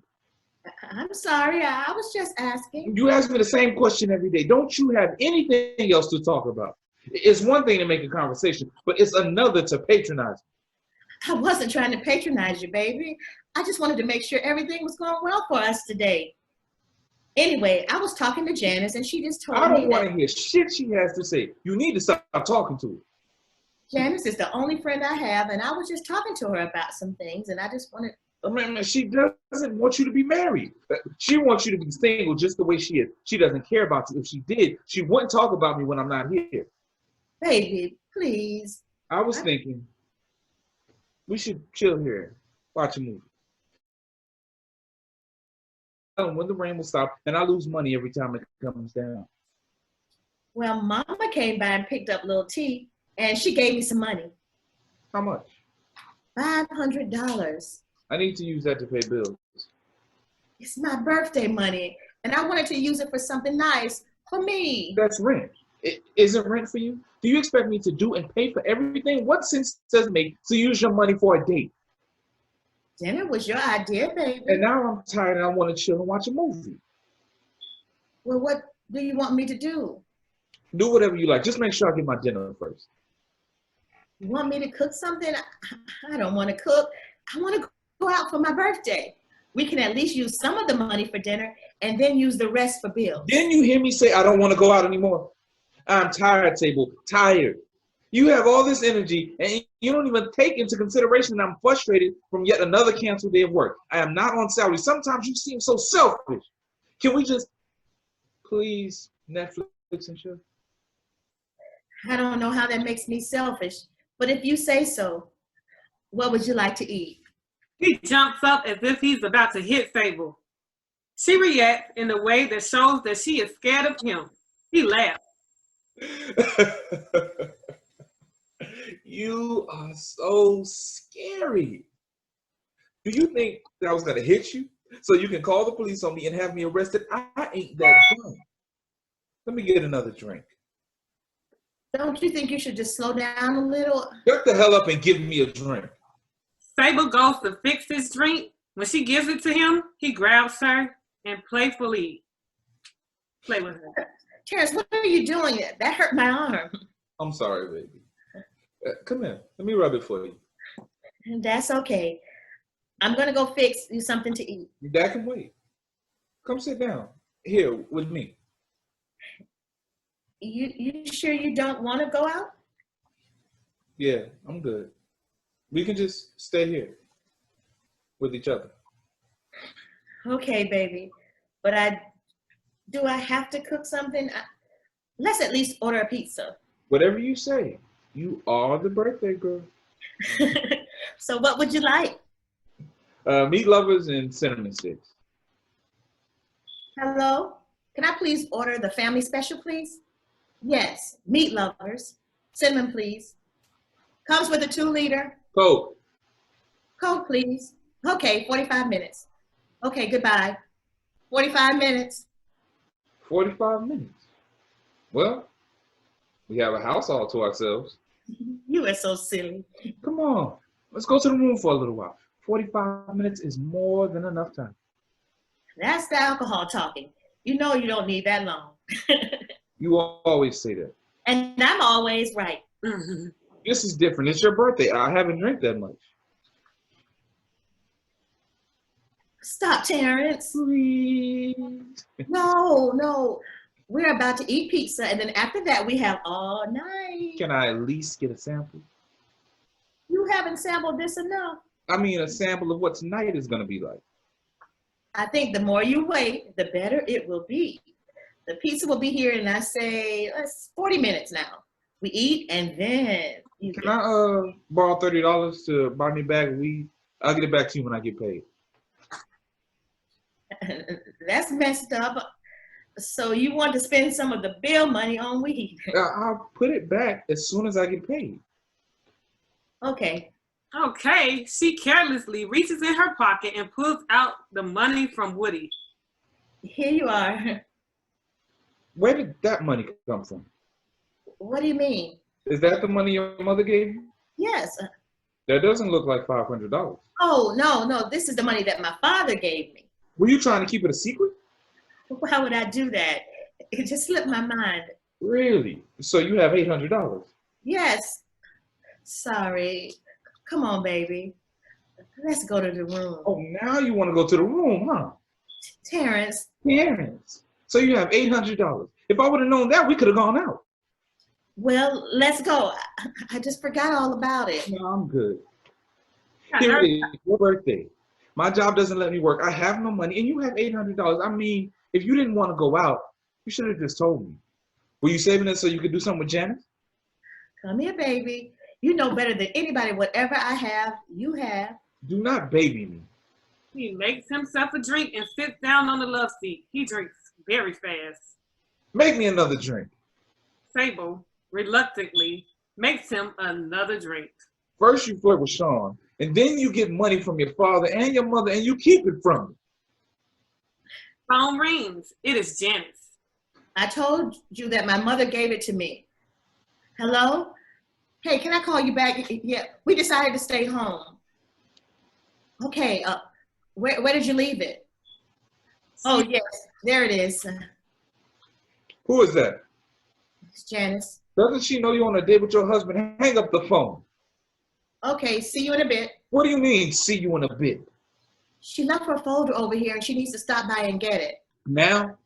I'm sorry, I was just asking. You ask me the same question every day. Don't you have anything else to talk about? It's one thing to make a conversation, but it's another to patronize. I wasn't trying to patronize you, baby. I just wanted to make sure everything was going well for us today. Anyway, I was talking to Janice, and she just told me I don't want to hear shit she has to say. You need to stop talking to her. Janice is the only friend I have, and I was just talking to her about some things, and I just wanted... I mean, she doesn't want you to be married. She wants you to be single just the way she is. She doesn't care about you. If she did, she wouldn't talk about me when I'm not here. Baby, please. I was thinking we should chill here, watch a movie. When the rain will stop, and I lose money every time it comes down. Well, Mama came by and picked up Lil T, and she gave me some money. How much? $500. I need to use that to pay bills. It's my birthday money, and I wanted to use it for something nice for me. That's rent. It isn't rent for you? Do you expect me to do and pay for everything? What sense does it make to use your money for a date? Dinner was your idea, baby. And now I'm tired and I want to chill and watch a movie. Well, what do you want me to do? Do whatever you like. Just make sure I get my dinner first. You want me to cook something? I don't want to cook. I want to go out for my birthday. We can at least use some of the money for dinner and then use the rest for bills. Didn't you hear me say I don't want to go out anymore? I'm tired, Table. Tired. You have all this energy, and you don't even take into consideration that I'm frustrated from yet another canceled day of work. I am not on salary. Sometimes you seem so selfish. Can we just, please, Netflix and chill? I don't know how that makes me selfish, but if you say so, what would you like to eat? He jumps up as if he's about to hit Sable. She reacts in a way that shows that she is scared of him. He laughs. You are so scary. Do you think that I was gonna hit you so you can call the police on me and have me arrested? I ain't that dumb. Let me get another drink. Don't you think you should just slow down a little? Shut the hell up and give me a drink. Sable goes to fix his drink. When she gives it to him, he grabs her and playfully play with her. Terrence, what are you doing? That hurt my arm. I'm sorry, baby. Come here. Let me rub it for you. That's okay. I'm gonna go fix you something to eat. That can wait. Come sit down here with me. You sure you don't want to go out? Yeah, I'm good. We can just stay here with each other. Okay, baby. But do I have to cook something? Let's at least order a pizza. Whatever you say. You are the birthday girl. So what would you like? Meat lovers and cinnamon sticks. Hello? Can I please order the family special, please? Yes, meat lovers. Cinnamon, please. Comes with a 2-liter. Coke. Coke, please. Okay, 45 minutes. Okay, goodbye. 45 minutes. 45 minutes. Well, we have a house all to ourselves. You are so silly. Come on. Let's go to the room for a little while. 45 minutes is more than enough time. That's the alcohol talking. You know you don't need that long. You always say that. And I'm always right. This is different. It's your birthday. I haven't drank that much. Stop, Terrence. Please. No. We're about to eat pizza, and then after that, we have all night. Can I at least get a sample? You haven't sampled this enough. I mean, a sample of what tonight is going to be like. I think the more you wait, the better it will be. The pizza will be here in, I say, 40 minutes now. We eat, and then you Can I borrow $30 to buy me a bag of weed? I'll get it back to you when I get paid. That's messed up. So you want to spend some of the bill money on weed? I'll put it back as soon as I get paid. Okay. Okay, she carelessly reaches in her pocket and pulls out the money from Woody. Here you are. Where did that money come from? What do you mean? Is that the money your mother gave you? Yes. That doesn't look like $500. Oh, no. This is the money that my father gave me. Were you trying to keep it a secret? Why would I do that? It just slipped my mind. Really? So you have $800? Yes. Sorry. Come on, baby. Let's go to the room. Oh, now you want to go to the room, huh? Terrence. So you have $800. If I would have known that, we could have gone out. Well, let's go. I just forgot all about it. No, I'm good. Here it is, your birthday. My job doesn't let me work. I have no money, and you have $800. I mean, if you didn't want to go out, you should have just told me. Were you saving it so you could do something with Janice? Come here, baby. You know better than anybody. Whatever I have, you have. Do not baby me. He makes himself a drink and sits down on the love seat. He drinks very fast. Make me another drink. Sable reluctantly makes him another drink. First you flirt with Sean, and then you get money from your father and your mother, and you keep it from me. Phone rings. It is Janice. I told you that my mother gave it to me. Hello? Hey, can I call you back? Yeah, we decided to stay home. Okay, where did you leave it? Oh, yes, there it is. Who is that? It's Janice. Doesn't she know you're on a date with your husband? Hang up the phone. Okay, see you in a bit. What do you mean, see you in a bit? She left her folder over here and she needs to stop by and get it. Now?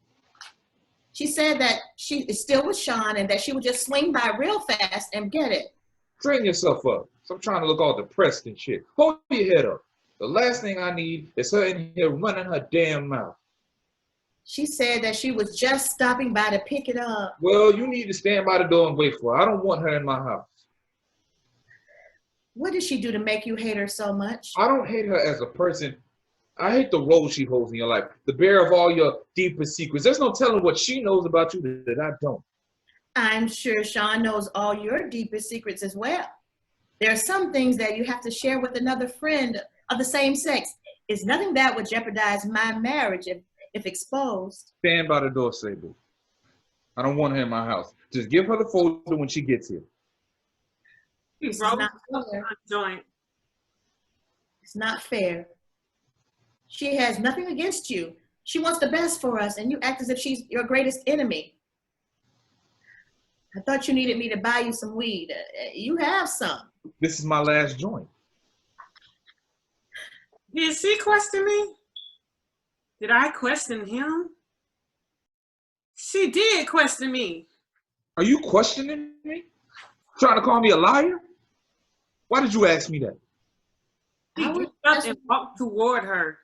She said that she is still with Sean and that she would just swing by real fast and get it. Train yourself up. Stop trying to look all depressed and shit. Hold your head up. The last thing I need is her in here running her damn mouth. She said that she was just stopping by to pick it up. Well, you need to stand by the door and wait for her. I don't want her in my house. What did she do to make you hate her so much? I don't hate her as a person. I hate the role she holds in your life, the bearer of all your deepest secrets. There's no telling what she knows about you that I don't. I'm sure Sean knows all your deepest secrets as well. There are some things that you have to share with another friend of the same sex. It's nothing that would jeopardize my marriage if exposed. Stand by the door, Sable. I don't want her in my house. Just give her the folder when she gets here. He It's broke not up fair. a joint. It's not fair. She has nothing against you. She wants the best for us, and you act as if she's your greatest enemy. I thought you needed me to buy you some weed. You have some. This is my last joint. Did she question me? Did I question him? She did question me. Are you questioning me? Trying to call me a liar? Why did you ask me that? He I was got up just- and walked toward her.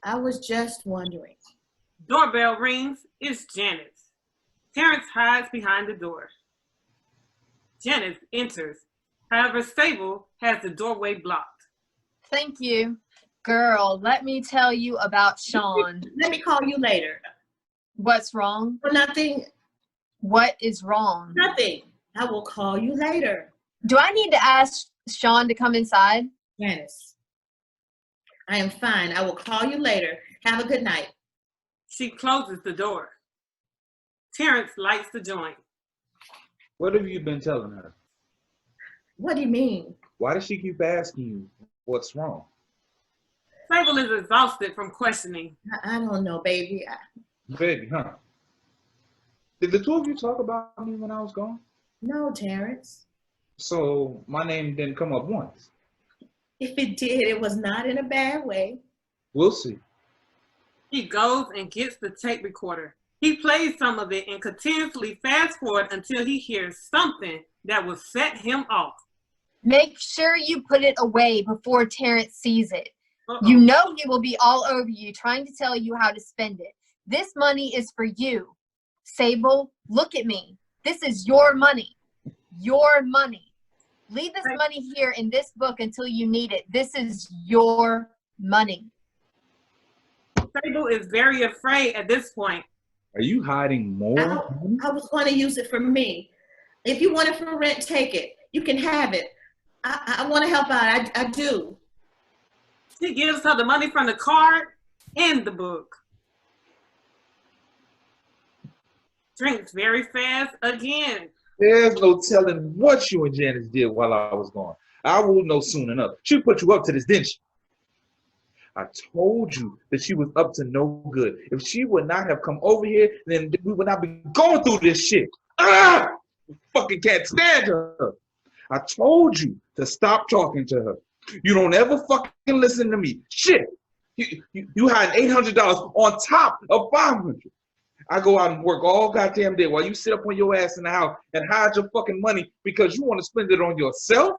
I was just wondering. Doorbell rings. It's Janice. Terrence hides behind the door. Janice enters. However, Sable has the doorway blocked. Thank you. Girl, let me tell you about Sean. Let me call you later. What's wrong? Nothing. What is wrong? Nothing. I will call you later. Do I need to ask Sean to come inside? Janice, I am fine. I will call you later. Have a good night. She closes the door. Terrence lights the joint. What have you been telling her? What do you mean? Why does she keep asking you what's wrong? Sable is exhausted from questioning. I don't know, baby. Baby, huh? Did the two of you talk about me when I was gone? No, Terrence. So my name didn't come up once. If it did, it was not in a bad way. We'll see. He goes and gets the tape recorder. He plays some of it and continuously fast forward until he hears something that will set him off. Make sure you put it away before Terrence sees it. Uh-oh. You know he will be all over you trying to tell you how to spend it. This money is for you. Sable, look at me. This is your money. Your money. Leave this money here in this book until you need it. This is your money. Sable is very afraid at this point. Are you hiding more? I was going to use it for me. If you want it for rent, take it. You can have it. I want to help out. I do. She gives her the money from the card and the book. Drinks very fast again. There's no telling what you and Janice did while I was gone. I will know soon enough. She put you up to this, didn't she? I told you that she was up to no good. If she would not have come over here, then we would not be going through this shit. Ah! Fucking can't stand her. I told you to stop talking to her. You don't ever fucking listen to me. Shit. You had $800 on top of $500. I go out and work all goddamn day while you sit up on your ass in the house and hide your fucking money because you want to spend it on yourself?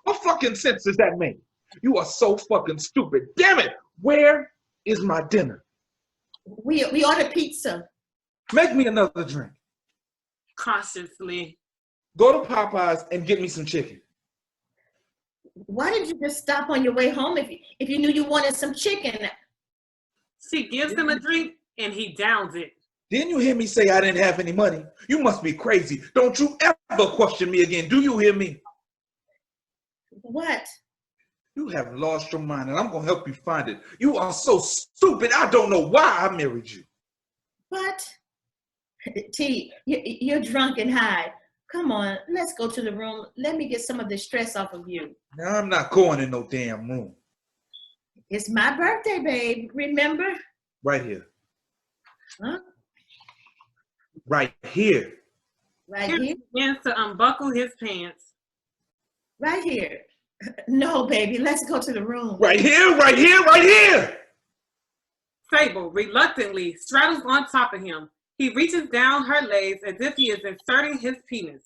What fucking sense does that make? You are so fucking stupid. Damn it. Where is my dinner? We ordered pizza. Make me another drink. Cautiously. Go to Popeyes and get me some chicken. Why did you just stop on your way home if you knew you wanted some chicken? She gives him a drink and he downs it. Didn't you hear me say I didn't have any money? You must be crazy. Don't you ever question me again. Do you hear me? What? You have lost your mind, and I'm going to help you find it. You are so stupid. I don't know why I married you. What? T, you're drunk and high. Come on, let's go to the room. Let me get some of the stress off of you. Now, I'm not going in no damn room. It's my birthday, babe. Remember? Right here. Huh? Right here. Right He here? begins to unbuckle his pants. Right here. No, baby, let's go to the room. Right here, right here, right here. Sable reluctantly straddles on top of him. He reaches down her legs as if he is inserting his penis.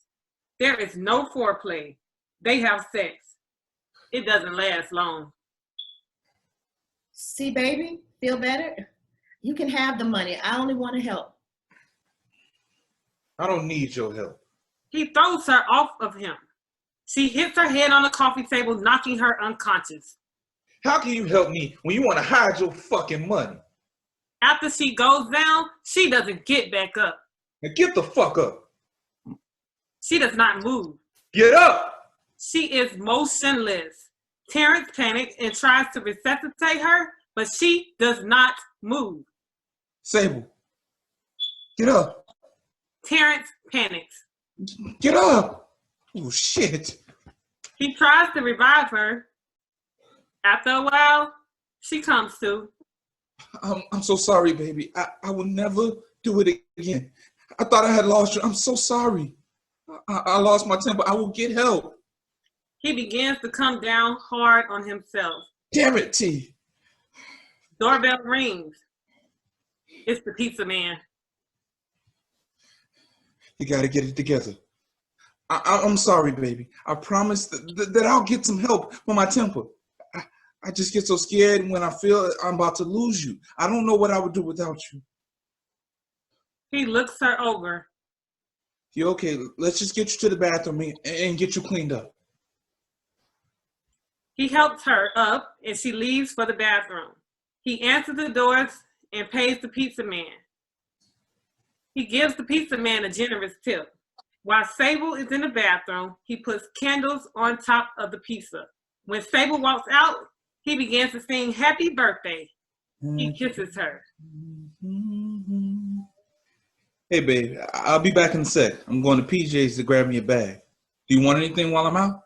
There is no foreplay. They have sex. It doesn't last long. See, baby, feel better? You can have the money. I only want to help. I don't need your help. He throws her off of him. She hits her head on the coffee table, knocking her unconscious. How can you help me when you want to hide your fucking money? After she goes down, she doesn't get back up. Now get the fuck up. She does not move. Get up. She is motionless. Terrence panics and tries to resuscitate her, but she does not move. Sable, get up. Terrence panics. Get up. Oh, shit. He tries to revive her. After a while, she comes to. I'm so sorry, baby. I will never do it again. I thought I had lost you. I'm so sorry. I lost my temper. I will get help. He begins to come down hard on himself. Damn it, T. Doorbell rings. It's the pizza man. You got to get it together. I'm sorry, baby. I promise that I'll get some help for my temper. I just get so scared when I feel I'm about to lose you. I don't know what I would do without you. He looks her over. You okay? Let's just get you to the bathroom and get you cleaned up. He helps her up and she leaves for the bathroom. He answers the doors and pays the pizza man. He gives the pizza man a generous tip. While Sable is in the bathroom, he puts candles on top of the pizza. When Sable walks out, he begins to sing Happy Birthday. He kisses her. Hey, babe, I'll be back in a sec. I'm going to PJ's to grab me a bag. Do you want anything while I'm out?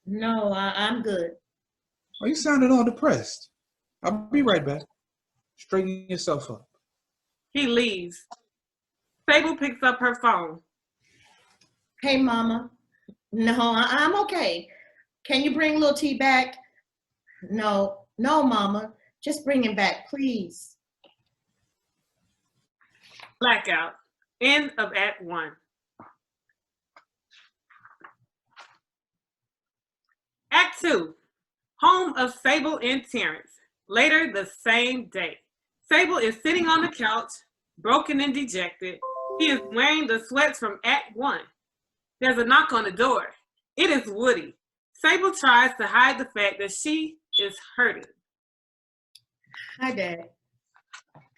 No, I'm good. Oh, you sounded all depressed. I'll be right back. Straighten yourself up. He leaves. Sable picks up her phone. Hey, Mama. No, I'm okay. Can you bring little T back? No, Mama. Just bring him back, please. Blackout. End of Act 1. Act 2. Home of Sable and Terrence. Later the same day. Sable is sitting on the couch, broken and dejected. He is wearing the sweats from Act 1. There's a knock on the door. It is Woody. Sable tries to hide the fact that she is hurting. Hi, Dad.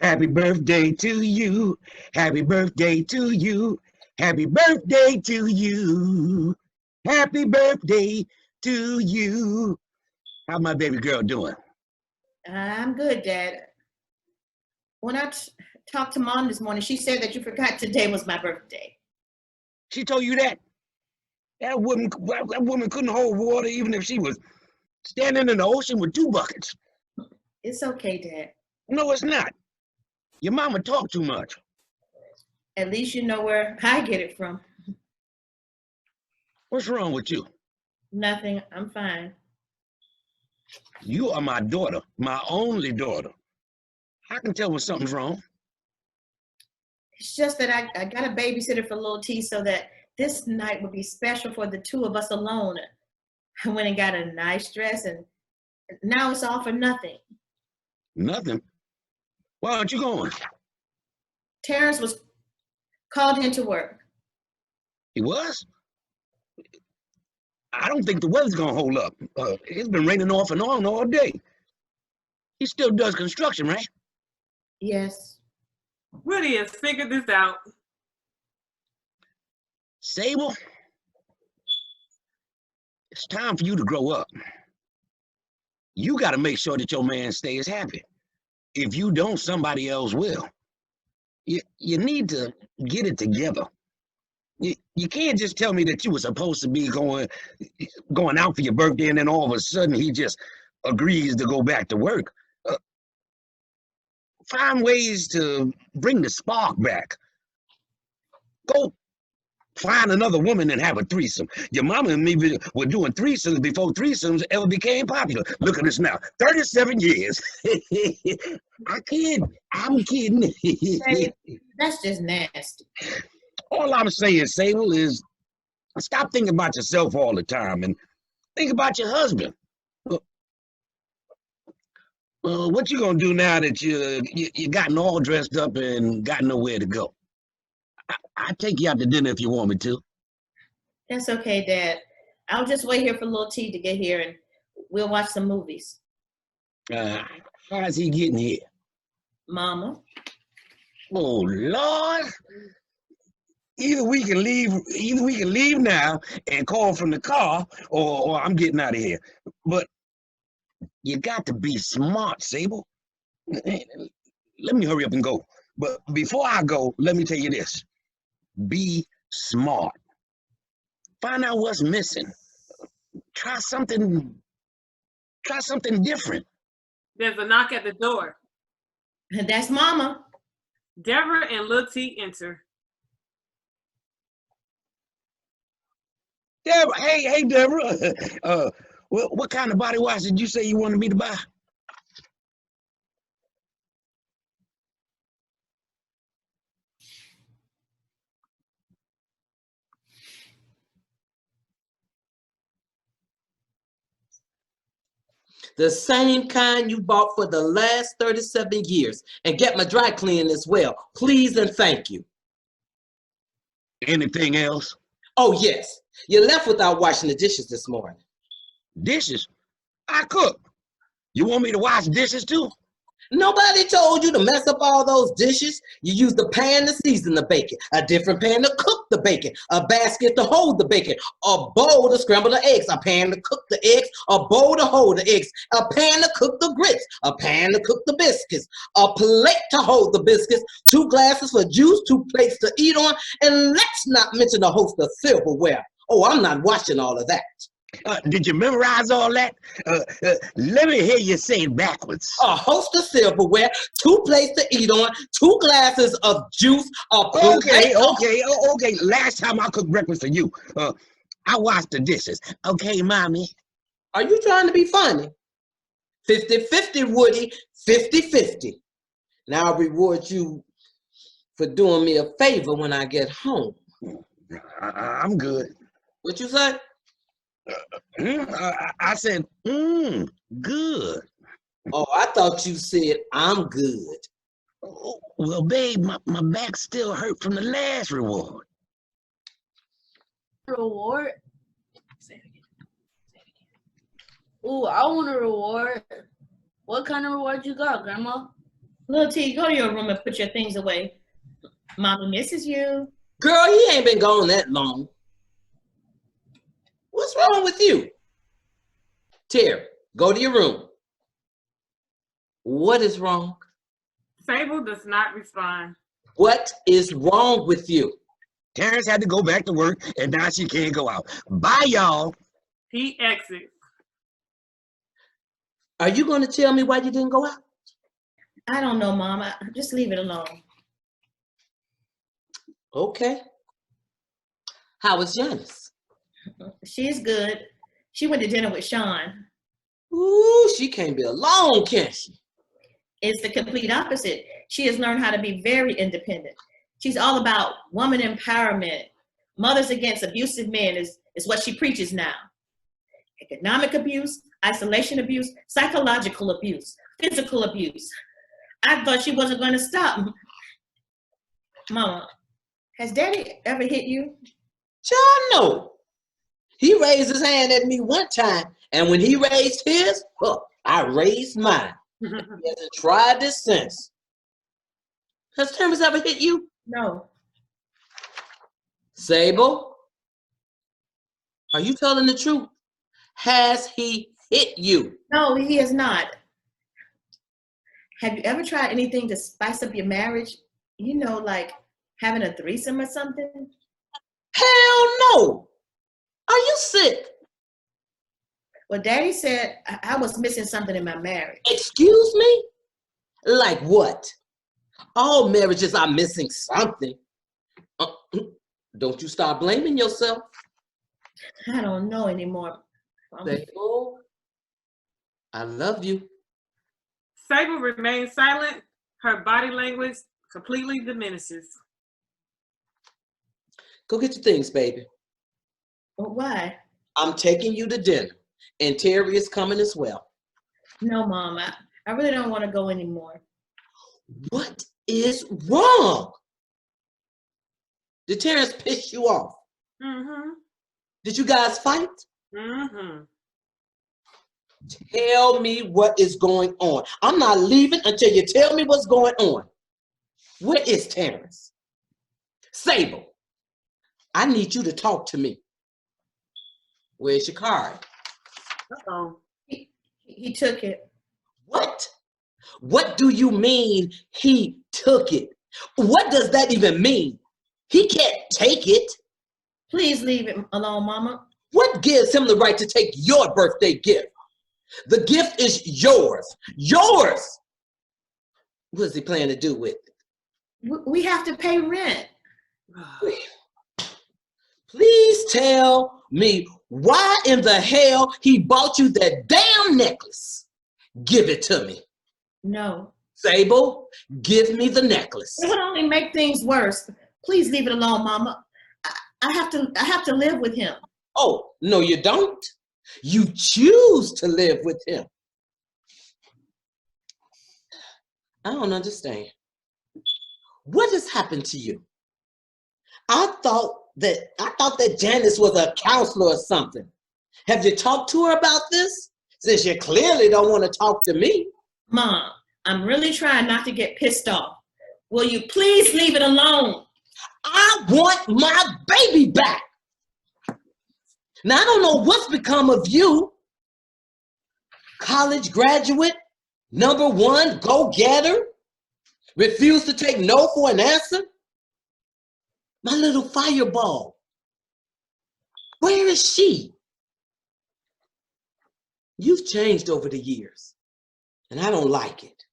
Happy birthday to you. Happy birthday to you. Happy birthday to you. Happy birthday to you. How my baby girl doing? I'm good, Dad. When I talked to Mom this morning, she said that you forgot today was my birthday. She told you that? That woman couldn't hold water even if she was standing in the ocean with 2 buckets. It's okay, Dad. No, it's not. Your mama talk too much. At least you know where I get it from. What's wrong with you? Nothing. I'm fine. You are my daughter, my only daughter. I can tell when something's wrong. It's just that I got a babysitter for little T so that this night would be special for the 2 of us alone. I went and got a nice dress, and now it's all for nothing. Nothing? Why aren't you going? Terrence was called into work. He was? I don't think the weather's gonna hold up. It's been raining off and on all day. He still does construction, right? Yes. Woody has figured this out. Sable, it's time for you to grow up. You gotta make sure that your man stays happy. If you don't, somebody else will. You need to get it together. You can't just tell me that you were supposed to be going out for your birthday and then all of a sudden he just agrees to go back to work. Find ways to bring the spark back. find another woman and have a threesome. Your mama and me were doing threesomes before threesomes ever became popular. Look at us now, 37 years. I kid. I'm kidding. Baby, that's just nasty. All I'm saying, Sable, is stop thinking about yourself all the time and think about your husband. What you gonna do now that you gotten all dressed up and got nowhere to go? I'll take you out to dinner if you want me to. That's okay, Dad. I'll just wait here for little T to get here and we'll watch some movies. How's he getting here? Mama. Oh Lord. Either we can leave now and call from the car, or I'm getting out of here. But you got to be smart, Sable. Let me hurry up and go. But before I go, let me tell you this. Be smart. Find out what's missing. Try something different. There's a knock at the door. That's Mama. Deborah and Lil T enter. Deborah, hey, Deborah. What kind of body wash did you say you wanted me to buy? The same kind you bought for the last 37 years. And get my dry cleaning as well. Please and thank you. Anything else? Oh, yes. You left without washing the dishes this morning. Dishes? I cook. You want me to wash dishes too? Nobody told you to mess up all those dishes. You use the pan to season the bacon, a different pan to cook the bacon, a basket to hold the bacon, a bowl to scramble the eggs, a pan to cook the eggs, a bowl to hold the eggs, a pan to cook the grits, a pan to cook the biscuits, a plate to hold the biscuits, 2 glasses for juice, 2 plates to eat on, and let's not mention a host of silverware. Oh, I'm not watching all of that. Did you memorize all that? Let me hear you say it backwards. A host of silverware, 2 plates to eat on, 2 glasses of juice, Okay. Last time I cooked breakfast for you, I washed the dishes. Okay, Mommy? Are you trying to be funny? 50-50, Woody, 50-50. Now I'll reward you for doing me a favor when I get home. I'm good. What you say? I said, good. Oh, I thought you said, I'm good. Oh, well, babe, my back still hurt from the last reward. Reward? Say it again. Ooh, I want a reward. What kind of reward you got, Grandma? Little T, go to your room and put your things away. Mama misses you. Girl, he ain't been gone that long. What's wrong with you? Terry, go to your room. What is wrong? Sable does not respond. What is wrong with you? Terrence had to go back to work, and now she can't go out. Bye, y'all. He exits. Are you going to tell me why you didn't go out? I don't know, Mama. Just leave it alone. Okay. How is Janice? She's good. She went to dinner with Sean. Ooh, she can't be alone, can she? It's the complete opposite. She has learned how to be very independent. She's all about woman empowerment. Mothers against abusive men is what she preaches now. Economic abuse, isolation abuse, psychological abuse, physical abuse. I thought she wasn't going to stop. Mama, has Daddy ever hit you? John, no. He raised his hand at me one time, and when he raised his, I raised mine. He hasn't tried this since. Has Terrence ever hit you? No. Sable, are you telling the truth? Has he hit you? No, he has not. Have you ever tried anything to spice up your marriage? You know, like having a threesome or something? Hell no. Are you sick? Well, Daddy said I was missing something in my marriage. Excuse me? Like what? All marriages are missing something. Don't you start blaming yourself. I don't know anymore. Sable, I love you. Sable remains silent. Her body language completely diminishes. Go get your things, baby. But why? I'm taking you to dinner, and Terry is coming as well. No, Mom, I really don't want to go anymore. What is wrong? Did Terrence piss you off? Mm-hmm. Did you guys fight? Mm-hmm. Tell me what is going on. I'm not leaving until you tell me what's going on. Where is Terrence? Sable, I need you to talk to me. Where's your card? Uh-oh. He took it. What? What do you mean he took it? What does that even mean? He can't take it. Please leave it alone, Mama. What gives him the right to take your birthday gift? The gift is yours. Yours! What does he plan to do with it? We have to pay rent. Please tell me why in the hell he bought you that damn necklace. Give it to me. No. Sable, give me the necklace. It would only make things worse. Please leave it alone, Mama. I have to live with him. Oh, no, you don't. You choose to live with him. I don't understand. What has happened to you? I thought that Janice was a counselor or something. Have you talked to her about this? Since you clearly don't want to talk to me. Mom, I'm really trying not to get pissed off. Will you please leave it alone? I want my baby back. Now, I don't know what's become of you. College graduate, #1 go-getter, refuse to take no for an answer. My little fireball. Where is she? You've changed over the years, and I don't like it.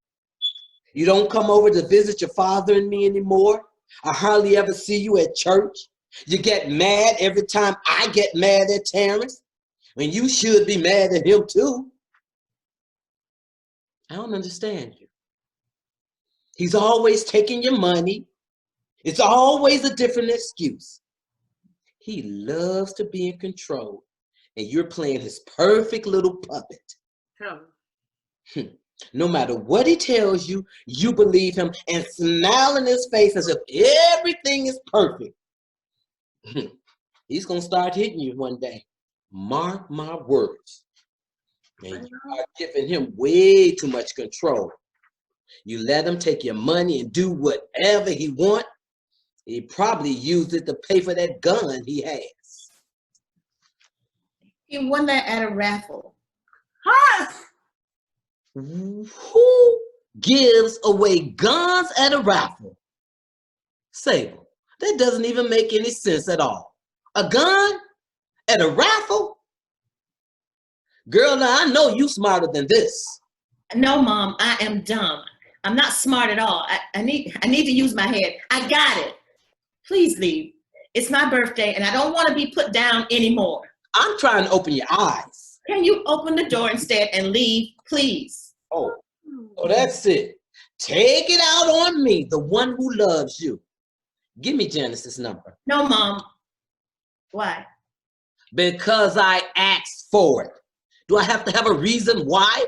You don't come over to visit your father and me anymore. I hardly ever see you at church. You get mad every time I get mad at Terrence, when you should be mad at him too. I don't understand you. He's always taking your money. It's always a different excuse. He loves to be in control, and you're playing his perfect little puppet. Tell him. No matter what he tells you, you believe him and smile in his face as if everything is perfect. He's going to start hitting you one day. Mark my words. And you are giving him way too much control. You let him take your money and do whatever he wants. He probably used it to pay for that gun he has. He won that at a raffle. Huh? Who gives away guns at a raffle? Sable, that doesn't even make any sense at all. A gun at a raffle? Girl, now I know you smarter than this. No, Mom, I am dumb. I'm not smart at all. I need to use my head. I got it. Please leave. It's my birthday, and I don't want to be put down anymore. I'm trying to open your eyes. Can you open the door instead and leave, please? Oh, that's it. Take it out on me, the one who loves you. Give me Janice's number. No, Mom. Why? Because I asked for it. Do I have to have a reason why?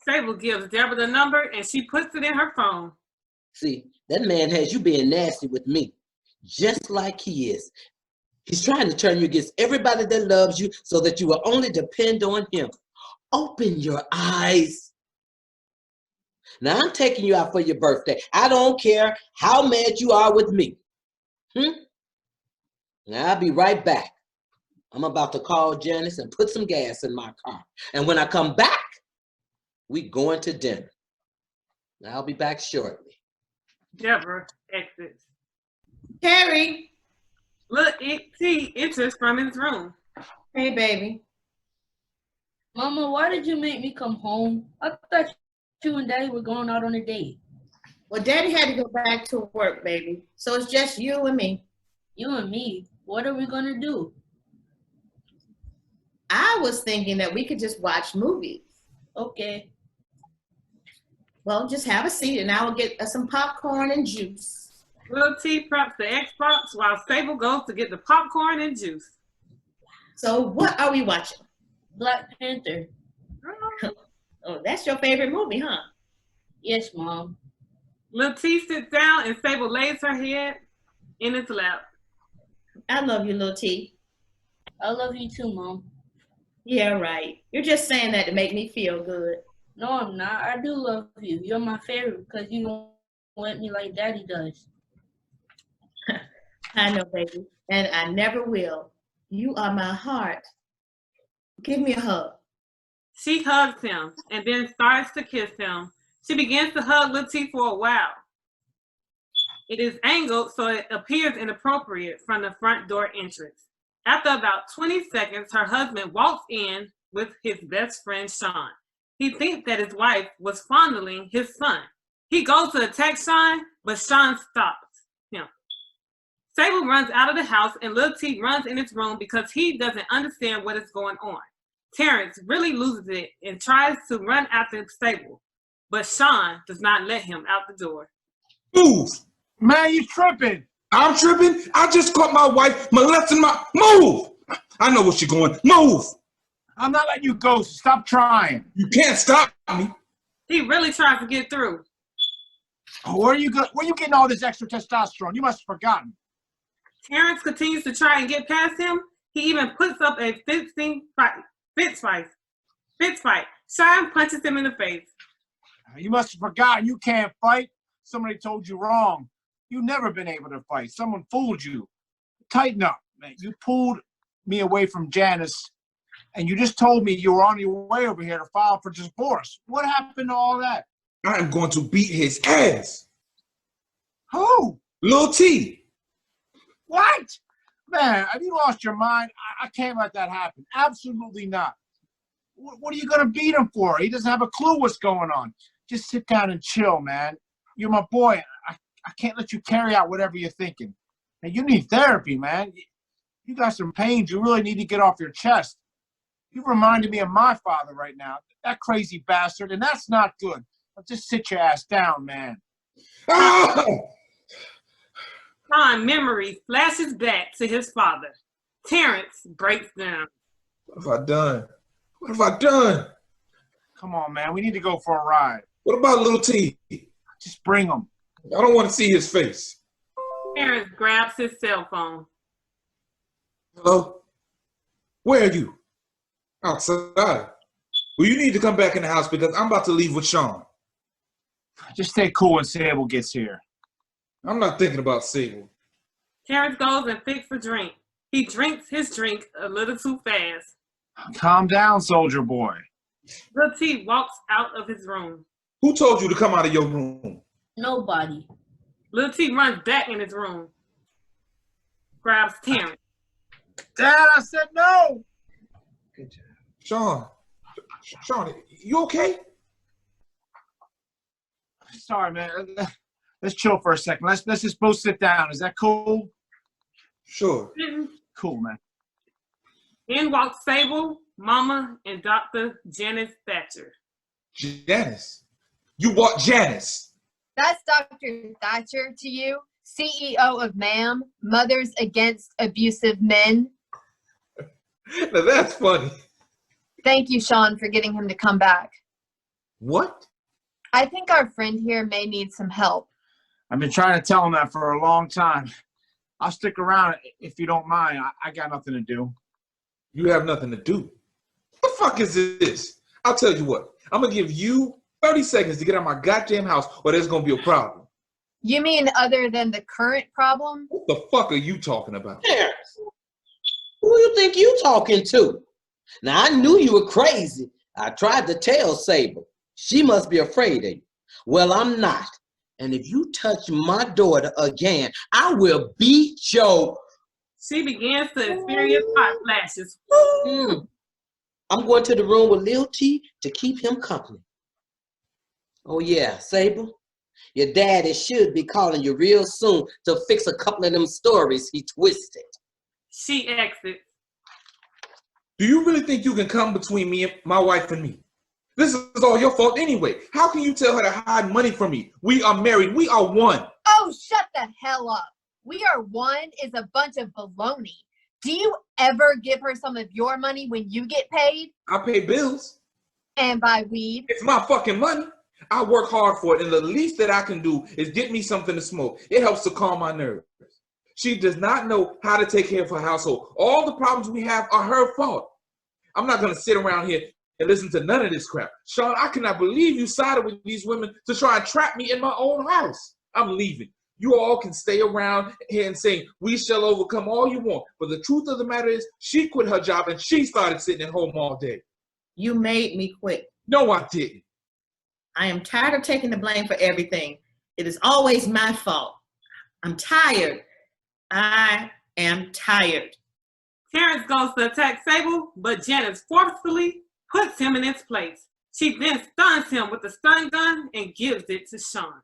Sable gives Deborah the number and she puts it in her phone. See, that man has you being nasty with me, just like he is. He's trying to turn you against everybody that loves you so that you will only depend on him. Open your eyes. Now, I'm taking you out for your birthday. I don't care how mad you are with me. Now, I'll be right back. I'm about to call Janice and put some gas in my car. And when I come back, we going to dinner. Now, I'll be back shortly. Deborah exits. Terry. Look, T enters from his room. Hey, baby. Mama, why did you make me come home? I thought you and Daddy were going out on a date. Well, Daddy had to go back to work, baby. So it's just you and me. You and me? What are we gonna do? I was thinking that we could just watch movies. Okay. Well, just have a seat and I will get some popcorn and juice. Little T preps the Xbox while Sable goes to get the popcorn and juice. So what are we watching? Black Panther. Oh, that's your favorite movie, huh? Yes, Mom. Little T sits down and Sable lays her head in his lap. I love you, little T. I love you too, Mom. Yeah, right. You're just saying that to make me feel good. No, I'm not. I do love you. You're my favorite because you don't want me like Daddy does. I know, baby. And I never will. You are my heart. Give me a hug. She hugs him and then starts to kiss him. She begins to hug Lil T for a while. It is angled so it appears inappropriate from the front door entrance. After about 20 seconds, her husband walks in with his best friend, Sean. He thinks that his wife was fondling his son. He goes to attack Sean, but Sean stops him. Sable runs out of the house and Lil T runs in his room because he doesn't understand what is going on. Terrence really loses it and tries to run after Sable, but Sean does not let him out the door. Move! Man, you tripping. I'm tripping? I just caught my wife molesting my... Move! I know where she's going. Move! I'm not letting you go, so stop trying. You can't stop me. He really tries to get through. Where are you getting all this extra testosterone? You must have forgotten. Terrence continues to try and get past him. He even puts up a fist fight. Sean punches him in the face. You must have forgotten you can't fight. Somebody told you wrong. You've never been able to fight. Someone fooled you. Tighten up, man. You pulled me away from Janice, and you just told me you were on your way over here to file for divorce. What happened to all that? I am going to beat his ass. Who? Lil T. What? Man, have you lost your mind? I can't let that happen. Absolutely not. What are you going to beat him for? He doesn't have a clue what's going on. Just sit down and chill, man. You're my boy. I can't let you carry out whatever you're thinking. And you need therapy, man. You got some pains you really need to get off your chest. You reminded me of my father right now. That crazy bastard, and that's not good. Just sit your ass down, man. Ah! Sean memory flashes back to his father. Terrence breaks down. What have I done? What have I done? Come on, man. We need to go for a ride. What about Lil T? Just bring him. I don't want to see his face. Terrence grabs his cell phone. Hello? Where are you? Outside. Well, you need to come back in the house because I'm about to leave with Sean. Just stay cool when Sable gets here. I'm not thinking about Sable. Terrence goes and fixes a drink. He drinks his drink a little too fast. Calm down, soldier boy. Lil T walks out of his room. Who told you to come out of your room? Nobody. Lil T runs back in his room. Grabs Terrence. Dad, I said no. Good job. Sean, you okay? Sorry, man. Let's chill for a second. Let's just both sit down. Is that cool? Sure. Cool, man. In walks Sable, Mama, and Dr. Janice Thatcher. Janice? You want Janice? That's Dr. Thatcher to you, CEO of MAM, Mothers Against Abusive Men. Now that's funny. Thank you, Sean, for getting him to come back. What? I think our friend here may need some help. I've been trying to tell him that for a long time. I'll stick around if you don't mind. I got nothing to do. You have nothing to do. What the fuck is this? I'll tell you what. I'm going to give you 30 seconds to get out of my goddamn house or there's going to be a problem. You mean other than the current problem? What the fuck are you talking about? Terrence, who you think you talking to? Now, I knew you were crazy. I tried to tell Sable. She must be afraid of you. Well, I'm not. And if you touch my daughter again, I will beat your... She begins to experience hot flashes. I'm going to the room with Lil T to keep him company. Oh, yeah, Sable, Your daddy should be calling you real soon to fix a couple of them stories he twisted. She exits. Do you really think you can come between me and my wife and me? This is all your fault anyway. How can you tell her to hide money from me? We are married. We are one. Oh, shut the hell up. We are one is a bunch of baloney. Do you ever give her some of your money when you get paid? I pay bills. And buy weed? It's my fucking money. I work hard for it, and the least that I can do is get me something to smoke. It helps to calm my nerves. She does not know how to take care of her household. All the problems we have are her fault. I'm not going to sit around here and listen to none of this crap. Sean, I cannot believe you sided with these women to try and trap me in my own house. I'm leaving. You all can stay around here and say, we shall overcome all you want. But the truth of the matter is, she quit her job and she started sitting at home all day. You made me quit. No, I didn't. I am tired of taking the blame for everything. It is always my fault. I'm tired. I am tired. Terrence goes to attack Sable, but Janice forcefully puts him in his place. She then stuns him with the stun gun and gives it to Sean.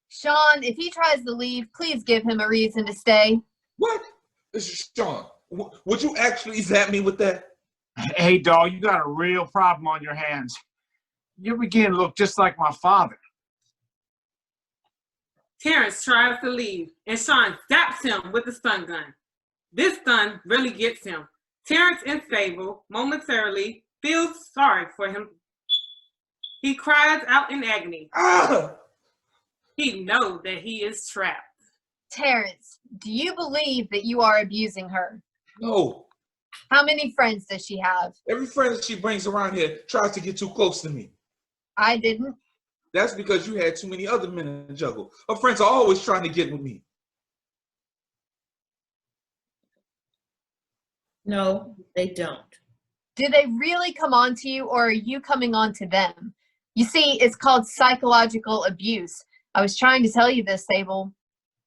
Sean, if he tries to leave, please give him a reason to stay. What? Sean, would you actually zap me with that? Hey, dog, you got a real problem on your hands. You're beginning to look just like my father. Terrence tries to leave, and Sean zaps him with the stun gun. This stun really gets him. Terrence and Sable momentarily feels sorry for him. He cries out in agony. Ah! He knows that he is trapped. Terrence, do you believe that you are abusing her? No. How many friends does she have? Every friend that she brings around here tries to get too close to me. I didn't. That's because you had too many other men in the juggle. Her friends are always trying to get with me. No, they don't. Do they really come on to you, or are you coming on to them? You see, it's called psychological abuse. I was trying to tell you this, Sable.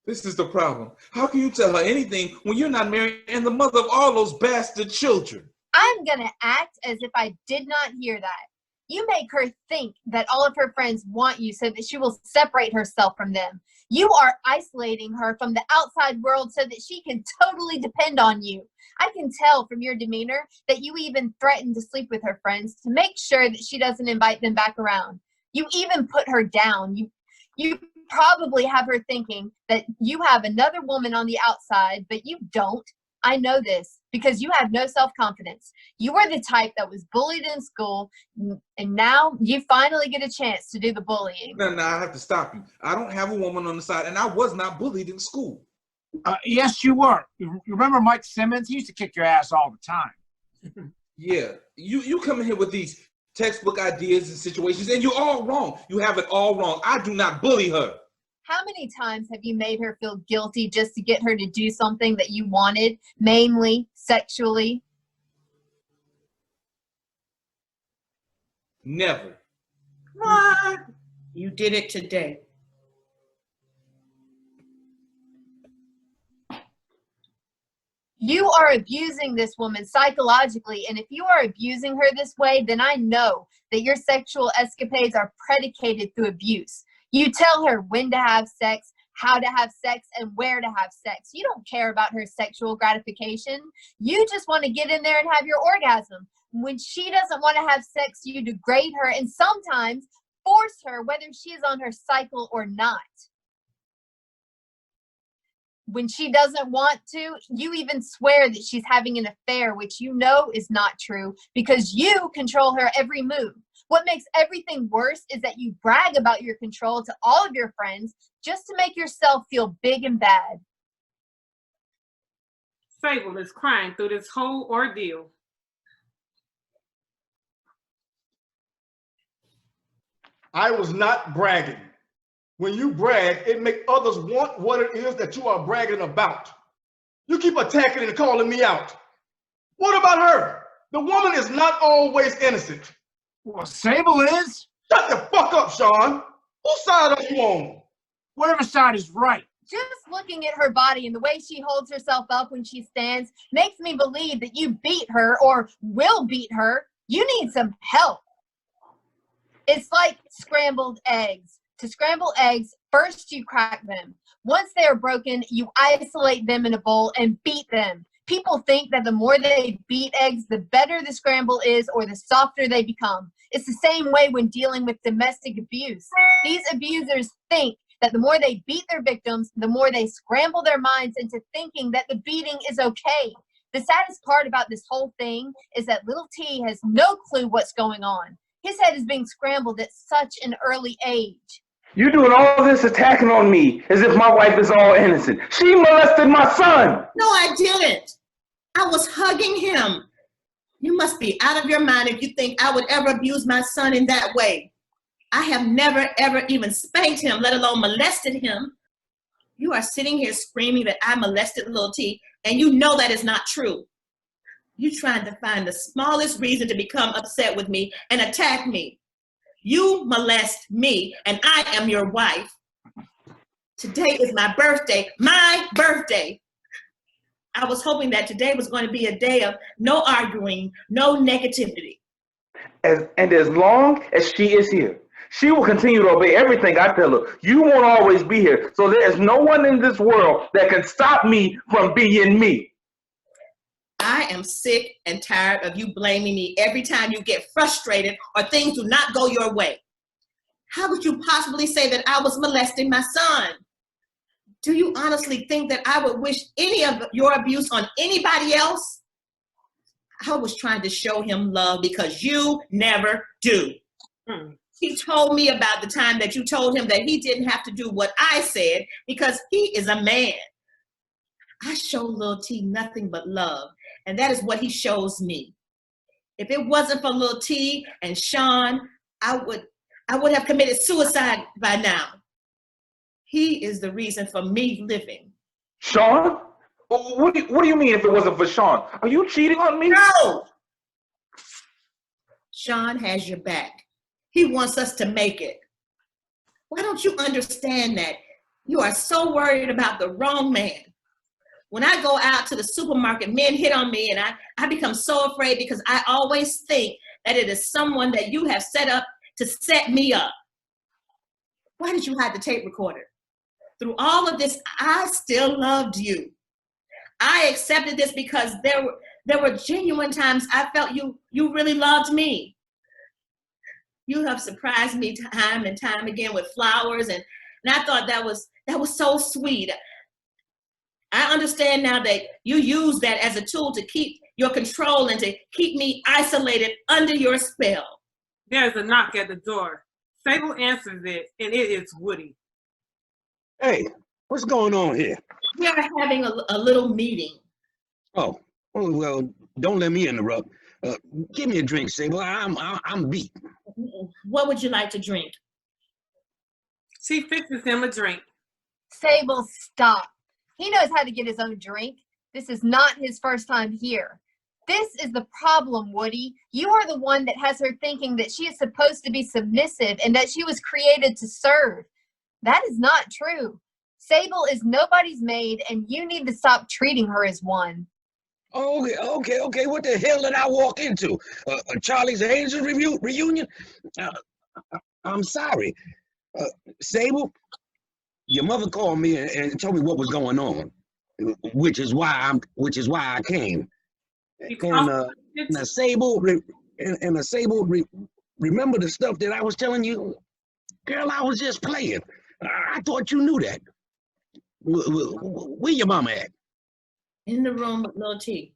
This is the problem. How can you tell her anything when you're not married and the mother of all those bastard children? I'm gonna act as if I did not hear that. You make her think that all of her friends want you so that she will separate herself from them. You are isolating her from the outside world so that she can totally depend on you. I can tell from your demeanor that you even threaten to sleep with her friends to make sure that she doesn't invite them back around. You even put her down. You probably have her thinking that you have another woman on the outside, but you don't. I know this because you have no self-confidence. You were the type that was bullied in school, and now you finally get a chance to do the bullying. No, I have to stop you. I don't have a woman on the side, and I was not bullied in school. Yes, you were. You remember Mike Simmons? He used to kick your ass all the time. Yeah, you come in here with these textbook ideas and situations, and you're all wrong. You have it all wrong. I do not bully her. How many times have you made her feel guilty just to get her to do something that you wanted, mainly sexually? Never. What? You did it today. You are abusing this woman psychologically, and if you are abusing her this way, then I know that your sexual escapades are predicated through abuse. You tell her when to have sex, how to have sex, and where to have sex. You don't care about her sexual gratification. You just want to get in there and have your orgasm. When she doesn't want to have sex, you degrade her and sometimes force her whether she is on her cycle or not. When she doesn't want to, you even swear that she's having an affair, which you know is not true because you control her every move. What makes everything worse is that you brag about your control to all of your friends just to make yourself feel big and bad. Sable is crying through this whole ordeal. I was not bragging. When you brag, it makes others want what it is that you are bragging about. You keep attacking and calling me out. What about her? The woman is not always innocent. Well, Sable is. Shut the fuck up, Sean. Whose side are you on? Whatever side is right. Just looking at her body and the way she holds herself up when she stands makes me believe that you beat her or will beat her. You need some help. It's like scrambled eggs. To scramble eggs, first you crack them. Once they are broken, you isolate them in a bowl and beat them. People think that the more they beat eggs, the better the scramble is or the softer they become. It's the same way when dealing with domestic abuse. These abusers think that the more they beat their victims, the more they scramble their minds into thinking that the beating is okay. The saddest part about this whole thing is that little T has no clue what's going on. His head is being scrambled at such an early age. You doing all this attacking on me as if my wife is all innocent. She molested my son. No, I didn't. I was hugging him. You must be out of your mind if you think I would ever abuse my son in that way. I have never, ever even spanked him, let alone molested him. You are sitting here screaming that I molested little T, and you know that is not true. You're trying to find the smallest reason to become upset with me and attack me. You molest me, and I am your wife. Today is my birthday, I was hoping that today was going to be a day of no arguing, no negativity. And as long as she is here, she will continue to obey everything I tell her. You won't always be here. So there is no one in this world that can stop me from being me. I am sick and tired of you blaming me every time you get frustrated or things do not go your way. How could you possibly say that I was molesting my son? Do you honestly think that I would wish any of your abuse on anybody else? I was trying to show him love because you never do. He told me about the time that you told him that he didn't have to do what I said because he is a man. I show little T nothing but love, and that is what he shows me. If it wasn't for little T and Sean, I would have committed suicide by now. He is the reason for me living. Sean? What do you mean if it wasn't for Sean? Are you cheating on me? No! Sean has your back. He wants us to make it. Why don't you understand that? You are so worried about the wrong man. When I go out to the supermarket, men hit on me and I become so afraid because I always think that it is someone that you have set up to set me up. Why did you hide the tape recorder? Through all of this, I still loved you. I accepted this because there were genuine times I felt you really loved me. You have surprised me time and time again with flowers, and I thought that was so sweet. I understand now that you use that as a tool to keep your control and to keep me isolated under your spell. There's a knock at the door. Sable answers it, and it is Woody. Hey, what's going on here? We are having a little meeting. Oh, well, don't let me interrupt. Give me a drink, Sable. I'm beat. What would you like to drink? She fixes him a drink. Sable, stop. He knows how to get his own drink. This is not his first time here. This is the problem, Woody. You are the one that has her thinking that she is supposed to be submissive and that she was created to serve. That is not true. Sable is nobody's maid, and you need to stop treating her as one. Okay. What the hell did I walk into? Charlie's Angels reunion? I'm sorry. Sable, your mother called me and told me what was going on, which is why I came. And Sable, remember the stuff that I was telling you? Girl, I was just playing. I thought you knew that. Where your mama at? In the room with little T.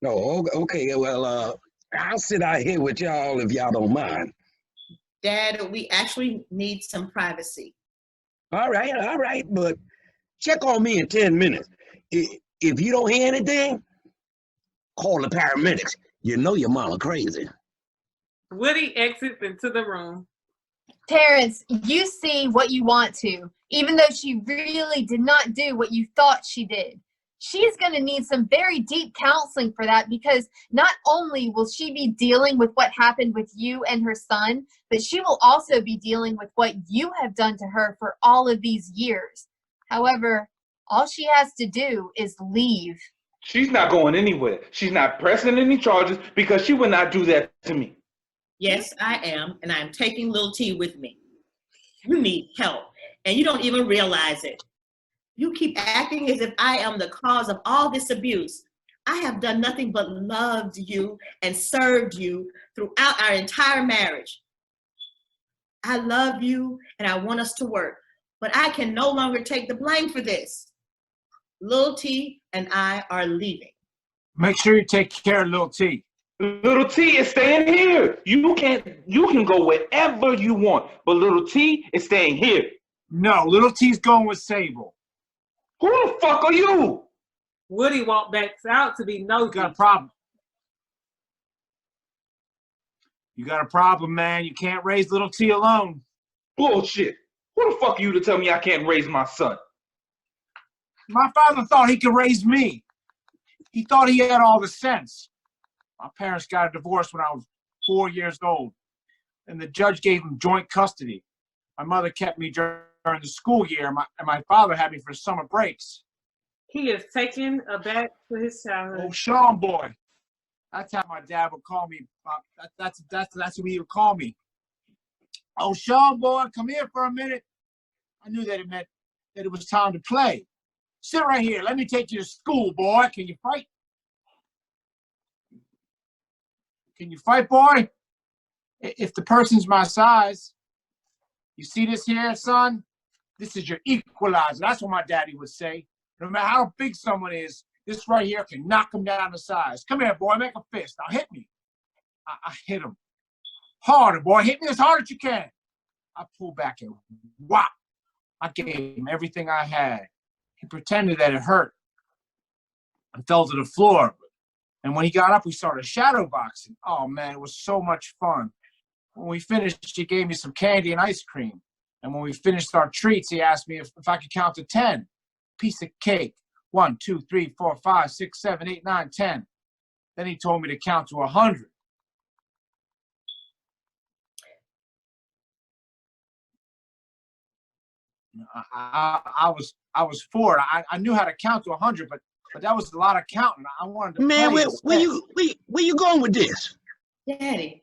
Oh, okay. Well, I'll sit out here with y'all if y'all don't mind. Dad, we actually need some privacy. All right. But check on me in 10 minutes. If you don't hear anything, call the paramedics. You know your mama crazy. Woody exits into the room. Terrence, you see what you want to, even though she really did not do what you thought she did. She is going to need some very deep counseling for that, because not only will she be dealing with what happened with you and her son, but she will also be dealing with what you have done to her for all of these years. However, all she has to do is leave. She's not going anywhere. She's not pressing any charges because she would not do that to me. Yes, I am, and I'm taking Lil T with me. You need help, and you don't even realize it. You keep acting as if I am the cause of all this abuse. I have done nothing but loved you and served you throughout our entire marriage. I love you and I want us to work, but I can no longer take the blame for this. Lil T and I are leaving. Make sure you take care of little T. Little T is staying here. You can go wherever you want, but little T is staying here. No, little T's going with Sable. Who the fuck are you? Woody walked back out to be You nosy. got a problem. You got a problem, man. You can't raise little T alone. Bullshit. Who the fuck are you to tell me I can't raise my son? My father thought he could raise me. He thought he had all the sense. My parents got a divorce when I was 4 years old, and the judge gave him joint custody. My mother kept me during the school year, and my father had me for summer breaks. He is taken aback to his childhood. Oh, Sean boy. That's how my dad would call me. That's what he would call me. Oh, Sean boy, come here for a minute. I knew that it meant that it was time to play. Sit right here. Let me take you to school, boy. Can you fight? Can you fight, boy? If the person's my size, you see this here, son? This is your equalizer. That's what my daddy would say. No matter how big someone is, this right here can knock him down to size. Come here, boy. Make a fist. Now hit me. I hit him. Harder, boy. Hit me as hard as you can. I pulled back and whop. I gave him everything I had. He pretended that it hurt and fell to the floor. And when he got up, we started shadow boxing. Oh, man, it was so much fun. When we finished, he gave me some candy and ice cream. And when we finished our treats, he asked me if I could count to 10. Piece of cake. 1, 2, 3, 4, 5, 6, 7, 8, 9, 10. Then he told me to count to 100. I was 4. I knew how to count to 100, but that was a lot of counting. I wanted to Man, play where you going with this? Daddy.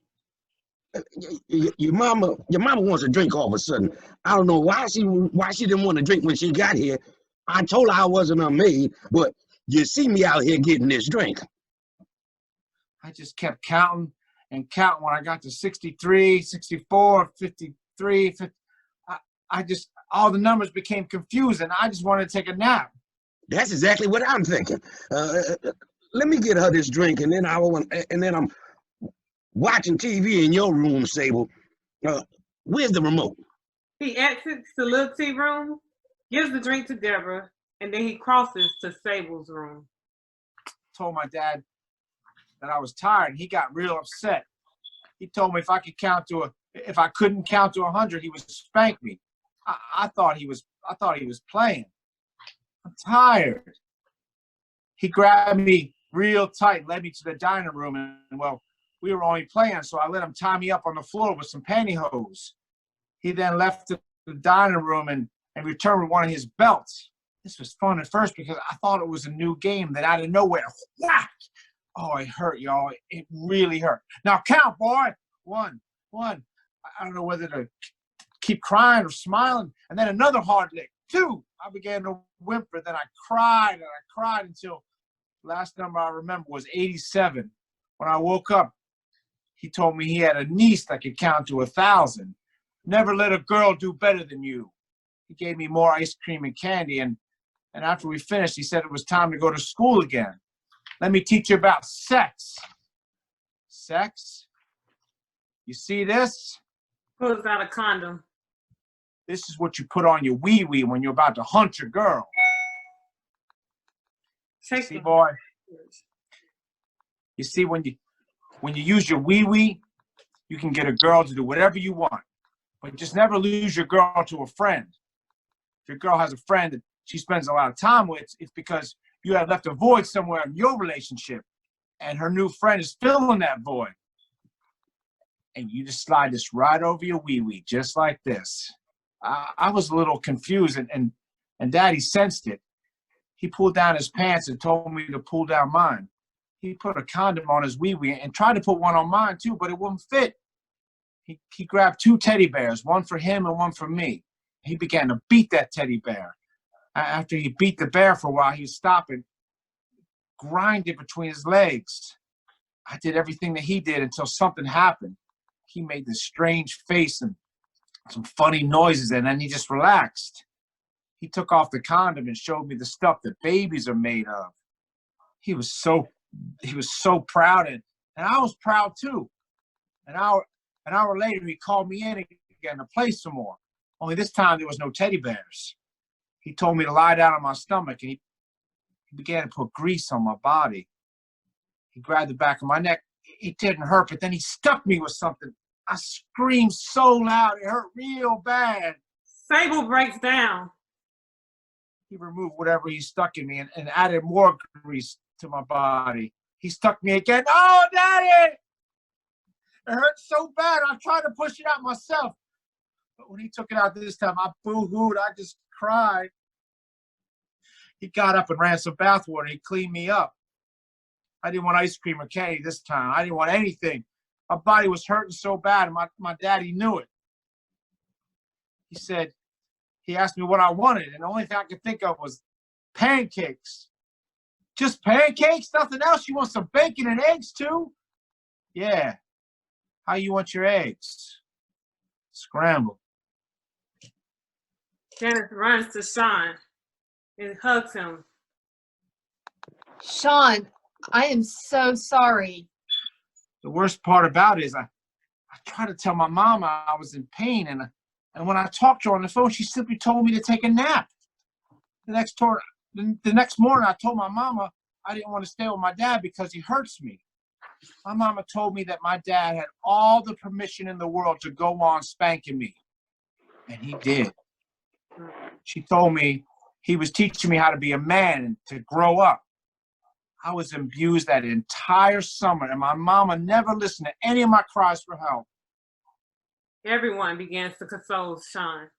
Your mama wants a drink all of a sudden. I don't know why she didn't want to drink when she got here. I told her I wasn't her maid, but you see me out here getting this drink. I just kept counting and counting. When I got to 63, 64, 53, 50, all the numbers became confusing. I just wanted to take a nap. That's exactly what I'm thinking. Let me get her this drink, and then I'm watching TV in your room, Sable. Where's the remote? He exits the little tea room, gives the drink to Deborah, and then he crosses to Sable's room. Told my dad that I was tired, and he got real upset. He told me if I couldn't count to 100, he would spank me. I thought he was playing. I'm tired. He grabbed me real tight, led me to the dining room, and well, we were only playing, so I let him tie me up on the floor with some pantyhose. He then left the dining room and returned with one of his belts. This was fun at first because I thought it was a new game. Then out of nowhere, whack! Oh, it hurt, y'all. It really hurt. Now count, boy. 1. I don't know whether to keep crying or smiling. And then another hard lick. 2. I began to whimper. Then I cried and I cried until last number I remember was 87. When I woke up, he told me he had a niece that could count to 1,000. Never let a girl do better than you. He gave me more ice cream and candy, and after we finished, he said it was time to go to school again. Let me teach you about sex. Sex? You see this? Pulls out a condom. This is what you put on your wee-wee when you're about to hunt your girl. See, boy? You see, when you use your wee-wee, you can get a girl to do whatever you want. But just never lose your girl to a friend. If your girl has a friend that she spends a lot of time with, it's because you have left a void somewhere in your relationship, and her new friend is filling that void. And you just slide this right over your wee-wee, just like this. I was a little confused, and Daddy sensed it. He pulled down his pants and told me to pull down mine. He put a condom on his wee-wee and tried to put one on mine too, but it wouldn't fit. He grabbed 2 teddy bears, one for him and one for me. He began to beat that teddy bear. After he beat the bear for a while, he stopped and grinded between his legs. I did everything that he did until something happened. He made this strange face and some funny noises, and then he just relaxed. He took off the condom and showed me the stuff that babies are made of. He was so proud, and I was proud too. An hour later, he called me in again to play some more. Only this time there was no teddy bears. He told me to lie down on my stomach, and he began to put grease on my body. He grabbed the back of my neck. It didn't hurt, but then he stuck me with something. I screamed so loud, it hurt real bad. Sable breaks down. He removed whatever he stuck in me and added more grease to my body. He stuck me again. Oh, Daddy! It hurt so bad, I tried to push it out myself. But when he took it out this time, I boo-hooed. I just cried. He got up and ran some bathwater. He cleaned me up. I didn't want ice cream or candy this time. I didn't want anything. My body was hurting so bad, and my daddy knew it. He asked me what I wanted, and the only thing I could think of was pancakes. Just pancakes? Nothing else? You want some bacon and eggs too? Yeah. How you want your eggs? Scrambled. Dennis runs to Sean and hugs him. Sean, I am so sorry. The worst part about it is I tried to tell my mama I was in pain, and when I talked to her on the phone, she simply told me to take a nap. The next morning, I told my mama I didn't want to stay with my dad because he hurts me. My mama told me that my dad had all the permission in the world to go on spanking me, and he did. She told me he was teaching me how to be a man and to grow up. I was abused that entire summer, and my mama never listened to any of my cries for help. Everyone begins to console Sean.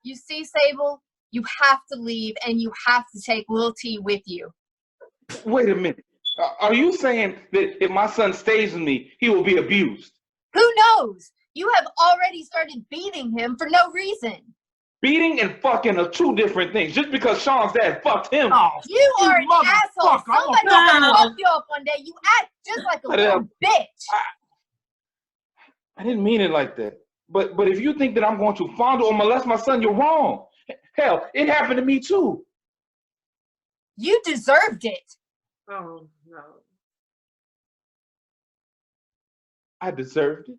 You see, Sable, you have to leave and you have to take Lil T with you. Wait a minute. Are you saying that if my son stays with me, he will be abused? Who knows? You have already started beating him for no reason. Beating and fucking are 2 different things. Just because Sean's dad fucked him. Oh, you are an asshole. Somebody's gonna fuck you up one day. You act just like a little bitch. I didn't mean it like that. But if you think that I'm going to fondle or molest my son, you're wrong. Hell, it happened to me too. You deserved it. Oh, no. I deserved it?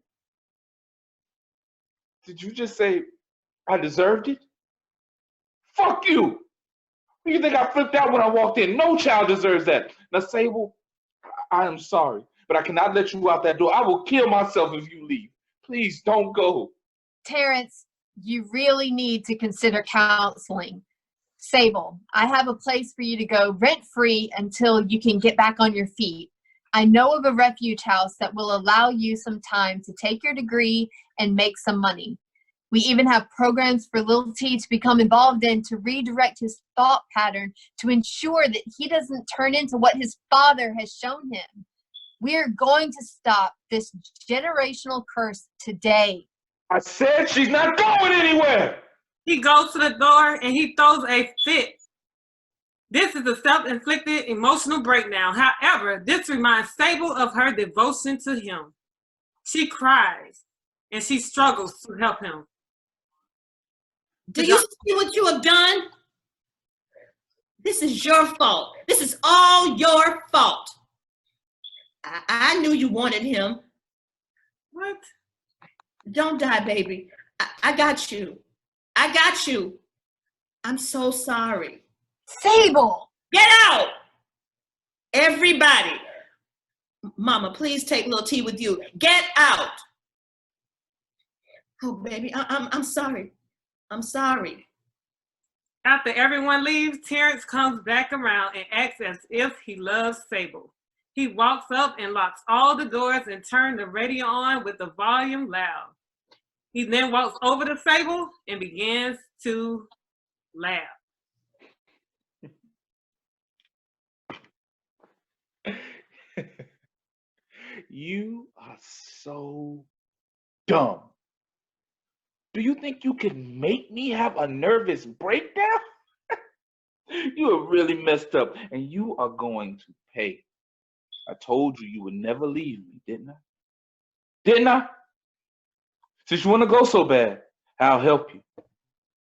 Did you just say I deserved it? Fuck you! You think I flipped out when I walked in? No child deserves that. Now, Sable, I am sorry, but I cannot let you out that door. I will kill myself if you leave. Please don't go. Terrence, you really need to consider counseling. Sable, I have a place for you to go rent-free until you can get back on your feet. I know of a refuge house that will allow you some time to take your degree and make some money. We even have programs for Lil T to become involved in to redirect his thought pattern to ensure that he doesn't turn into what his father has shown him. We are going to stop this generational curse today. I said she's not going anywhere. He goes to the door and he throws a fit. This is a self-inflicted emotional breakdown. However, this reminds Sable of her devotion to him. She cries and she struggles to help him. Do you see what you have done? This is your fault. This is all your fault. I knew you wanted him. What? Don't die, baby. I got you. I got you. I'm so sorry. Sable! Get out! Everybody. Mama, please take Lil T with you. Get out. Oh, baby, I'm sorry. I'm sorry. After everyone leaves, Terrence comes back around and acts as if he loves Sable. He walks up and locks all the doors and turns the radio on with the volume loud. He then walks over to Sable and begins to laugh. You are so dumb. Do you think you can make me have a nervous breakdown? You are really messed up, and you are going to pay. I told you you would never leave me, didn't I? Didn't I? Since you want to go so bad, I'll help you.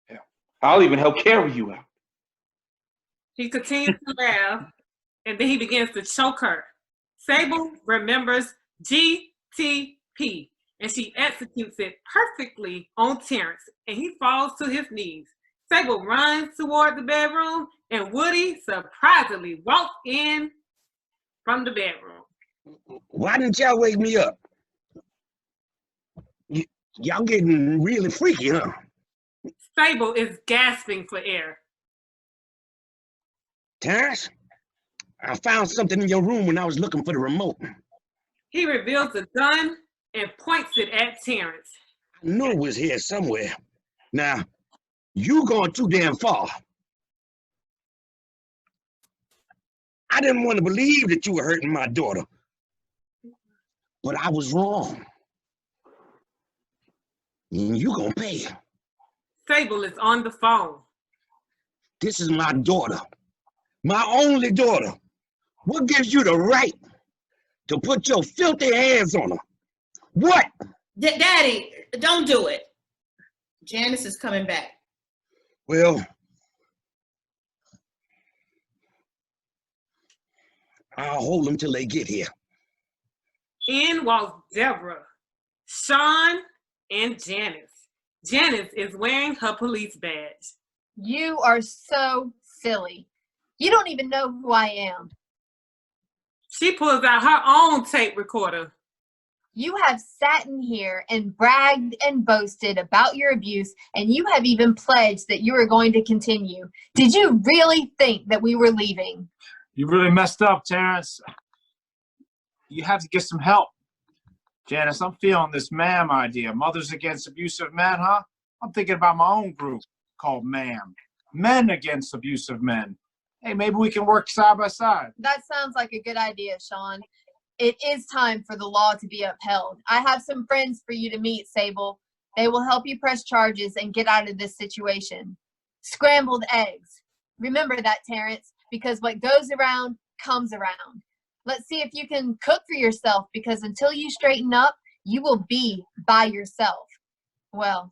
Hell, I'll even help carry you out. He continues to laugh, and then he begins to choke her. Sable remembers GTP, and she executes it perfectly on Terrence, and he falls to his knees. Sable runs toward the bedroom, and Woody surprisingly walks in from the bedroom. Why didn't y'all wake me up? Y'all getting really freaky, huh? Sable is gasping for air. Terrence, I found something in your room when I was looking for the remote. He reveals the gun and points it at Terrence. I knew it was here somewhere. Now, you going too damn far. I didn't want to believe that you were hurting my daughter, but I was wrong. And you gonna pay. Sable is on the phone. This is my daughter, my only daughter. What gives you the right to put your filthy hands on her? What? Daddy, don't do it. Janice is coming back. Well, I'll hold them till they get here. In walks Deborah, Sean, and Janice. Janice is wearing her police badge. You are so silly. You don't even know who I am. She pulls out her own tape recorder. You have sat in here and bragged and boasted about your abuse, and you have even pledged that you are going to continue. Did you really think that we were leaving? You really messed up, Terrence. You have to get some help. Janice, I'm feeling this MAM idea. Mothers Against Abusive Men, huh? I'm thinking about my own group called MAM. Men Against Abusive Men. Hey, maybe we can work side by side. That sounds like a good idea, Sean. It is time for the law to be upheld. I have some friends for you to meet, Sable. They will help you press charges and get out of this situation. Scrambled eggs. Remember that, Terrence, because what goes around comes around. Let's see if you can cook for yourself, because until you straighten up, you will be by yourself. Well,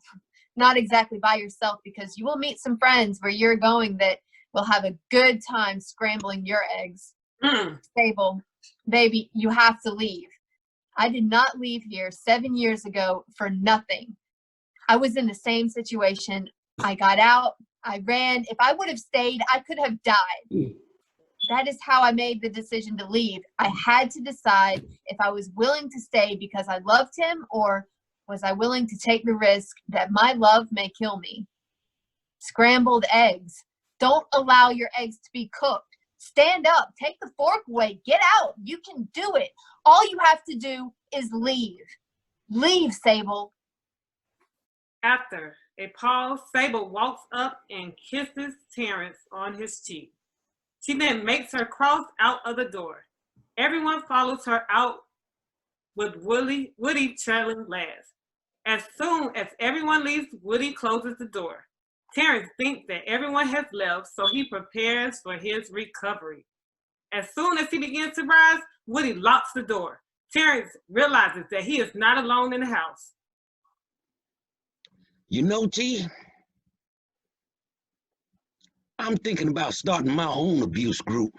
not exactly by yourself, because you will meet some friends where you're going that will have a good time scrambling your eggs. Sable, baby, you have to leave. I did not leave here 7 years ago for nothing. I was in the same situation. I got out, I ran. If I would have stayed, I could have died. That is how I made the decision to leave. I had to decide if I was willing to stay because I loved him, or was I willing to take the risk that my love may kill me. Scrambled eggs. Don't allow your eggs to be cooked. Stand up. Take the fork away. Get out. You can do it. All you have to do is leave. Leave, Sable. After a pause, Sable walks up and kisses Terrence on his cheek. She then makes her cross out of the door. Everyone follows her out with Woody trailing last. As soon as everyone leaves, Woody closes the door. Terrence thinks that everyone has left, so he prepares for his recovery. As soon as he begins to rise, Woody locks the door. Terrence realizes that he is not alone in the house. You know, T, I'm thinking about starting my own abuse group.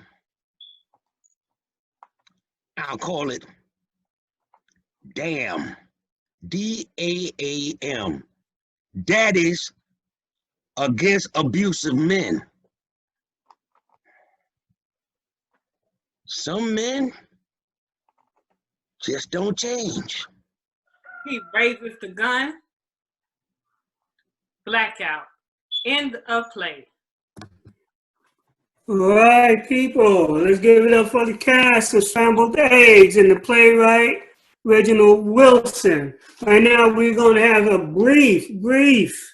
I'll call it DAM. DAAM. Daddies Against Abusive Men. Some men just don't change. He raises the gun. Blackout. End of play. All right, people, let's give it up for the cast of Scrambled Eggs and the playwright, Reginald Wilson. Right now, we're going to have a brief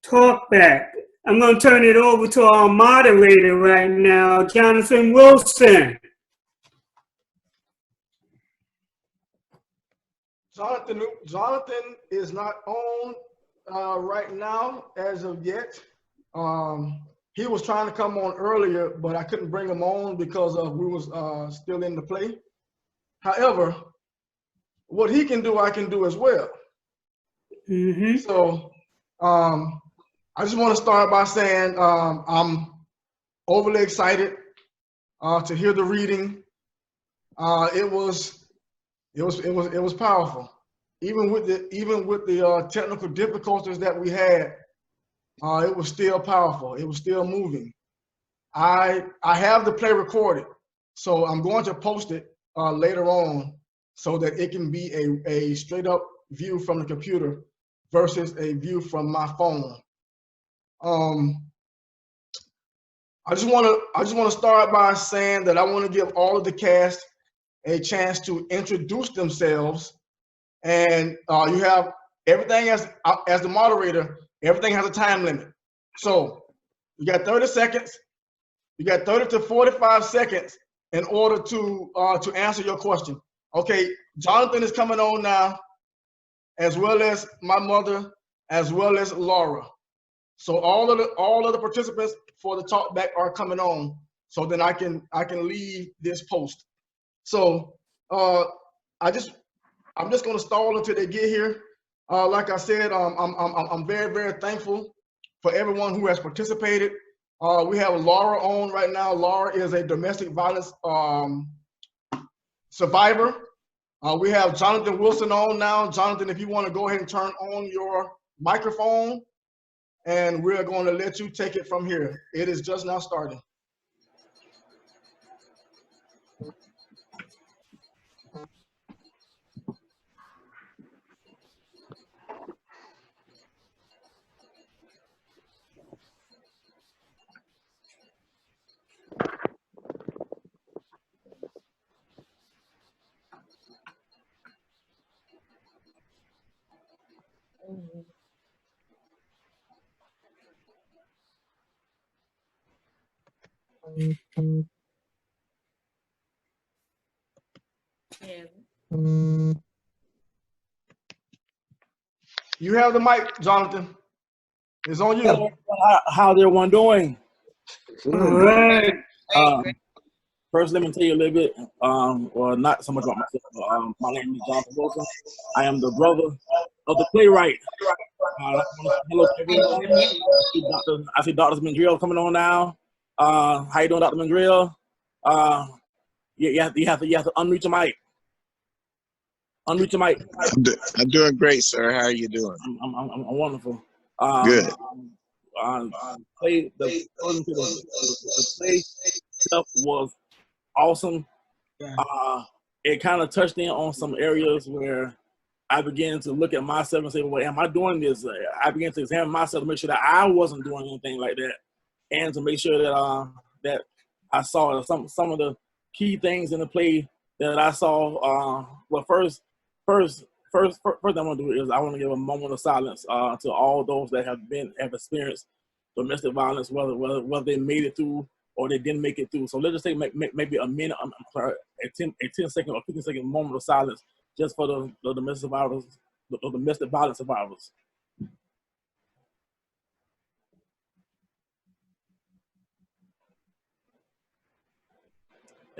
talk back. I'm going to turn it over to our moderator right now, Jonathan Wilson. Jonathan is not on right now as of yet. He was trying to come on earlier, but I couldn't bring him on because we was still in the play. However, what he can do, I can do as well. Mm-hmm. So I just want to start by saying I'm overly excited to hear the reading. It was powerful. Even with the technical difficulties that we had, it was still powerful. It was still moving. I have the play recorded, so I'm going to post it later on so that it can be a straight up view from the computer versus a view from my phone. I just want to start by saying that I want to give all of the cast a chance to introduce themselves, and you have everything as the moderator. Everything has a time limit, so you got 30 seconds. You got 30 to 45 seconds in order to answer your question. Okay, Jonathan is coming on now, as well as my mother, as well as Laura. So all of the participants for the talk back are coming on. So then I can leave this post. So I'm just gonna stall until they get here. Like I said, I'm very, very thankful for everyone who has participated. We have Laura on right now. Laura is a domestic violence survivor. We have Jonathan Wilson on now. Jonathan, if you want to go ahead and turn on your microphone, and we're going to let you take it from here. It is just now starting. You have the mic, Jonathan. It's on you. How's everyone doing? All right. First, let me tell you a little bit, well, not so much about myself. My name is Jonathan Wilson. I am the brother of the playwright. Hello, everyone. I see Dr. Mandrill coming on now. How you doing, Dr. Mandrill? You have to unmute your mic. Unmute your mic. I'm doing great, sir. How are you doing? I'm wonderful. Good. The play itself was awesome. It kind of touched in on some areas where I began to look at myself and say, well, am I doing this? I began to examine myself to make sure that I wasn't doing anything like that, and to make sure that that I saw some of the key things in the play that I saw. Well, first thing I want to do is I want to give a moment of silence to all those that have experienced domestic violence, whether they made it through or they didn't make it through. So let's just take maybe a minute, a 10-second or 15-second moment of silence just for the domestic violence, the domestic violence survivors.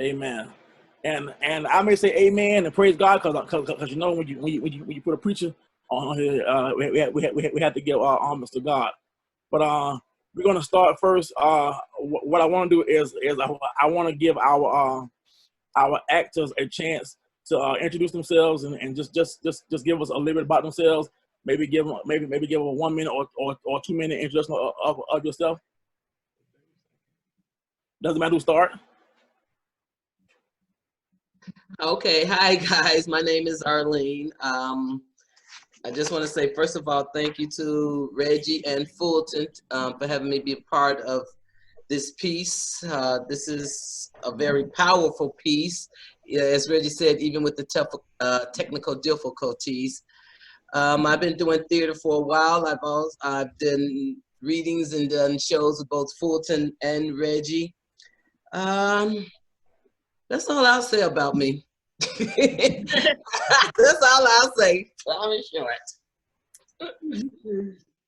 Amen. And I may say amen and praise God because you know when you put a preacher on here, we have to give our homage to God. But we're gonna start first. What I want to do is I want to give our actors a chance to introduce themselves and just give us a little bit about themselves. Maybe give them a 1 minute or 2 minute introduction of yourself. Doesn't matter who start. Okay, hi guys, my name is Arlene. I just want to say, first of all, thank you to Reggie and Fulton for having me be a part of this piece. This is a very powerful piece. As Reggie said, even with the tough technical difficulties. I've been doing theater for a while. I've done readings and done shows with both Fulton and Reggie. That's all I'll say about me. That's all I'll say. Long and short.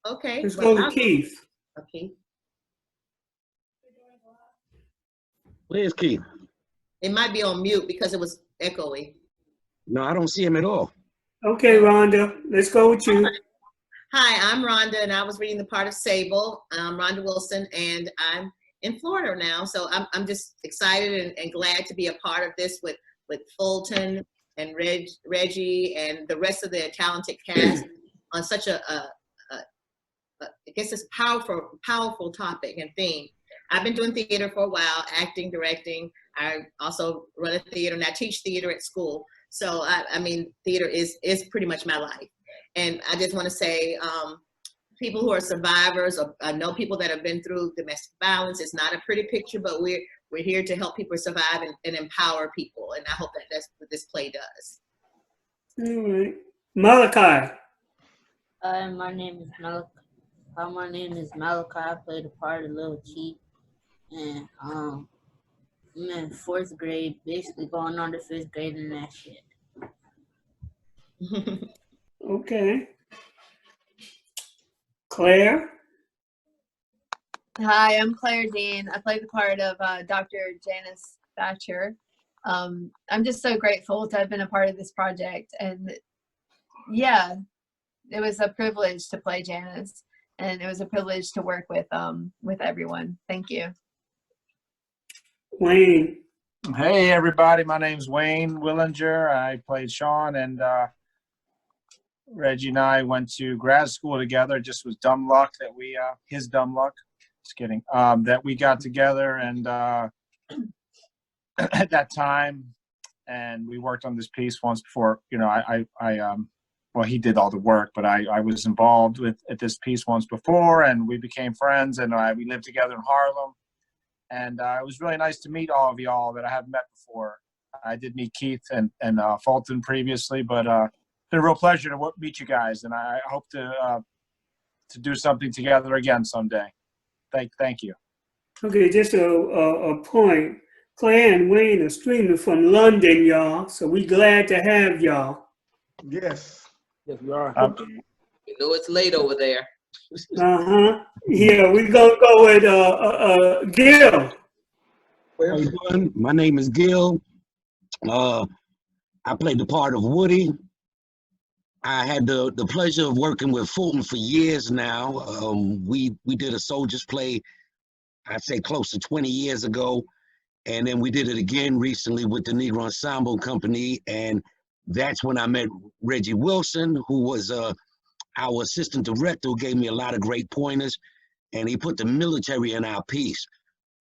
Okay. Let's well, go to Keith. Okay. Where's Keith? It might be on mute because it was echoey. No, I don't see him at all. Okay, Rhonda, let's go with you. Hi, I'm Rhonda, and I was reading the part of Sable. I'm Rhonda Wilson, and I'm in Florida now. So I'm just excited and glad to be a part of this with Fulton and Reggie and the rest of the talented cast on such I guess it's powerful topic and theme. I've been doing theater for a while, acting, directing. I also run a theater and I teach theater at school. So I mean, theater is pretty much my life. And I just want to say, people who are survivors, or I know people that have been through domestic violence. It's not a pretty picture, but we're here to help people survive and empower people. And I hope that that's what this play does. All right, Malachi. My name is Malachi. My name is Malachi. I played the part of Little Keith, and I'm in 4th grade, basically going on to 5th grade and that shit. Okay. Claire. Hi, I'm Claire Dean. I play the part of Dr. Janice Thatcher. I'm just so grateful to have been a part of this project. And yeah, it was a privilege to play Janice. And it was a privilege to work with everyone. Thank you. Wayne. Hey, everybody. My name's Wayne Willinger. I played Sean, and Reggie and I went to grad school together. It just was dumb luck that we, his dumb luck, just kidding, that we got together and at that time, and we worked on this piece once before. You know, well, he did all the work, but I was involved at this piece once before, and we became friends, and we lived together in Harlem. And it was really nice to meet all of y'all that I haven't met before. I did meet Keith and Fulton previously, but it's been a real pleasure to meet you guys, and I hope to do something together again someday. Thank you. Okay, just a point. Claire and Wayne are streaming from London, y'all. So we glad to have y'all. Yes. Yes, we are. You know it's late over there. Yeah, we're gonna go with Gil. How you doing? My name is Gil. I played the part of Woody. I had the pleasure of working with Fulton for years now. We did a Soldier's play, I'd say close to 20 years ago. And then we did it again recently with the Negro Ensemble Company. And that's when I met Reggie Wilson, who was our assistant director, who gave me a lot of great pointers. And he put the military in our piece.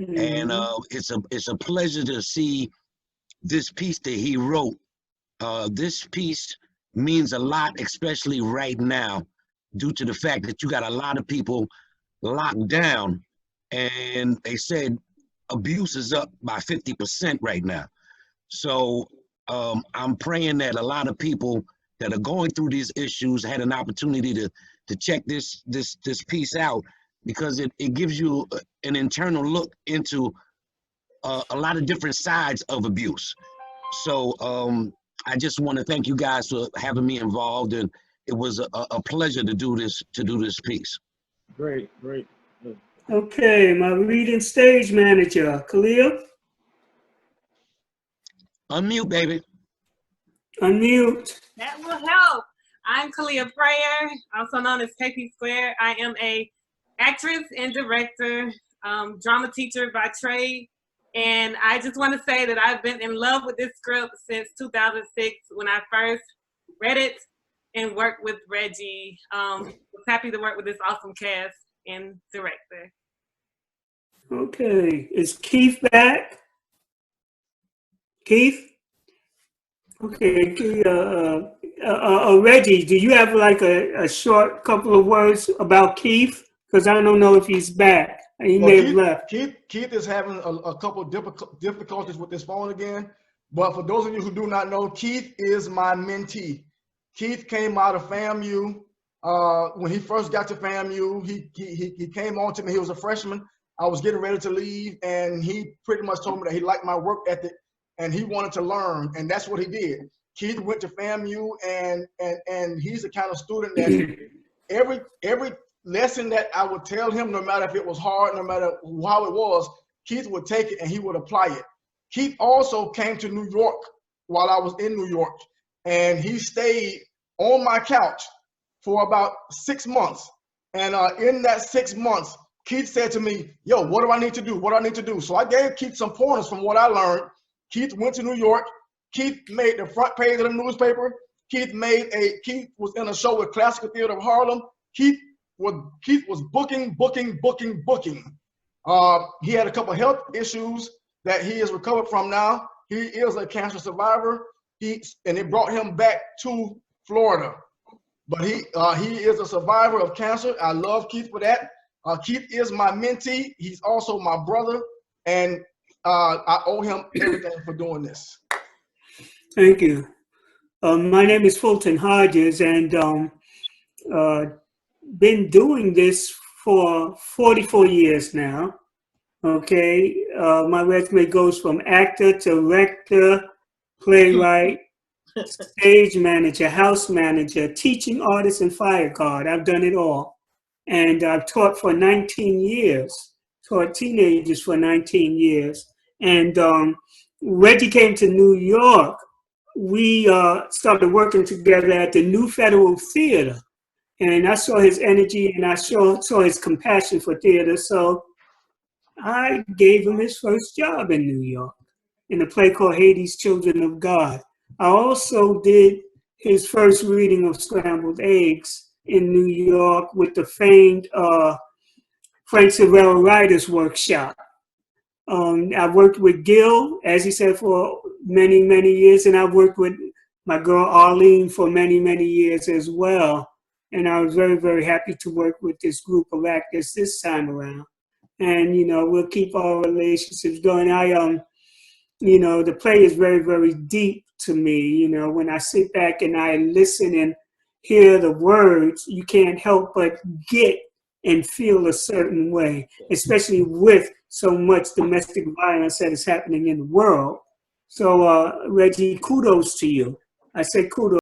And it's a pleasure to see this piece that he wrote. This piece means a lot, especially right now, due to the fact that you got a lot of people locked down, and they said abuse is up by 50% right now. So I'm praying that a lot of people that are going through these issues had an opportunity to check this piece out, because it gives you an internal look into a lot of different sides of abuse. So I just want to thank you guys for having me involved, and it was a pleasure to do this piece. Great. Good. Okay, my reading stage manager, Khalil. Unmute, baby. Unmute. That will help. I'm Kalia Prayer, also known as KP Square. I am a actress and director, drama teacher by trade. And I just want to say that I've been in love with this script since 2006 when I first read it and worked with Reggie. Was happy to work with this awesome cast and director. Okay, is Keith back? Keith? Okay, Reggie, do you have like a short couple of words about Keith? Because I don't know if he's back. He may have left. Keith is having a couple of difficulties with his phone again. But for those of you who do not know, Keith is my mentee. Keith came out of FAMU. When he first got to FAMU, he came on to me. He was a freshman. I was getting ready to leave, and he pretty much told me that he liked my work ethic and he wanted to learn, and that's what he did. Keith went to FAMU, and he's the kind of student that every lesson that I would tell him, no matter if it was hard, no matter how it was, Keith would take it and he would apply it. Keith also came to New York while I was in New York, and he stayed on my couch for about 6 months. And in that 6 months, Keith said to me, yo, what do I need to do? What do I need to do? So I gave Keith some pointers from what I learned. Keith went to New York. Keith made the front page of the newspaper. Keith was in a show with Classical Theater of Harlem. Keith was booking. He had a couple health issues that he has recovered from now. He is a cancer survivor. And it brought him back to Florida. But he is a survivor of cancer. I love Keith for that. Keith is my mentee. He's also my brother, and I owe him everything for doing this. Thank you. My name is Fulton Hodges, and been doing this for 44 years now. Okay, my resume goes from actor to director, playwright, stage manager, house manager, teaching artist, and fire guard. I've done it all. And I've taught for 19 years, taught teenagers for 19 years. And Reggie came to New York. We started working together at the New Federal Theater. And I saw his energy, and I saw his compassion for theater. So I gave him his first job in New York in a play called Hades, Children of God. I also did his first reading of Scrambled Eggs in New York with the famed Frank Cervera Writers Workshop. I worked with Gil, as he said, for many, many years, and I've worked with my girl Arlene for many, many years as well. And I was very, very happy to work with this group of actors this time around. And, we'll keep our relationships going. The play is very, very deep to me. When I sit back and I listen and hear the words, you can't help but get and feel a certain way, especially with so much domestic violence that is happening in the world. So, Reggie, kudos to you. I say kudos.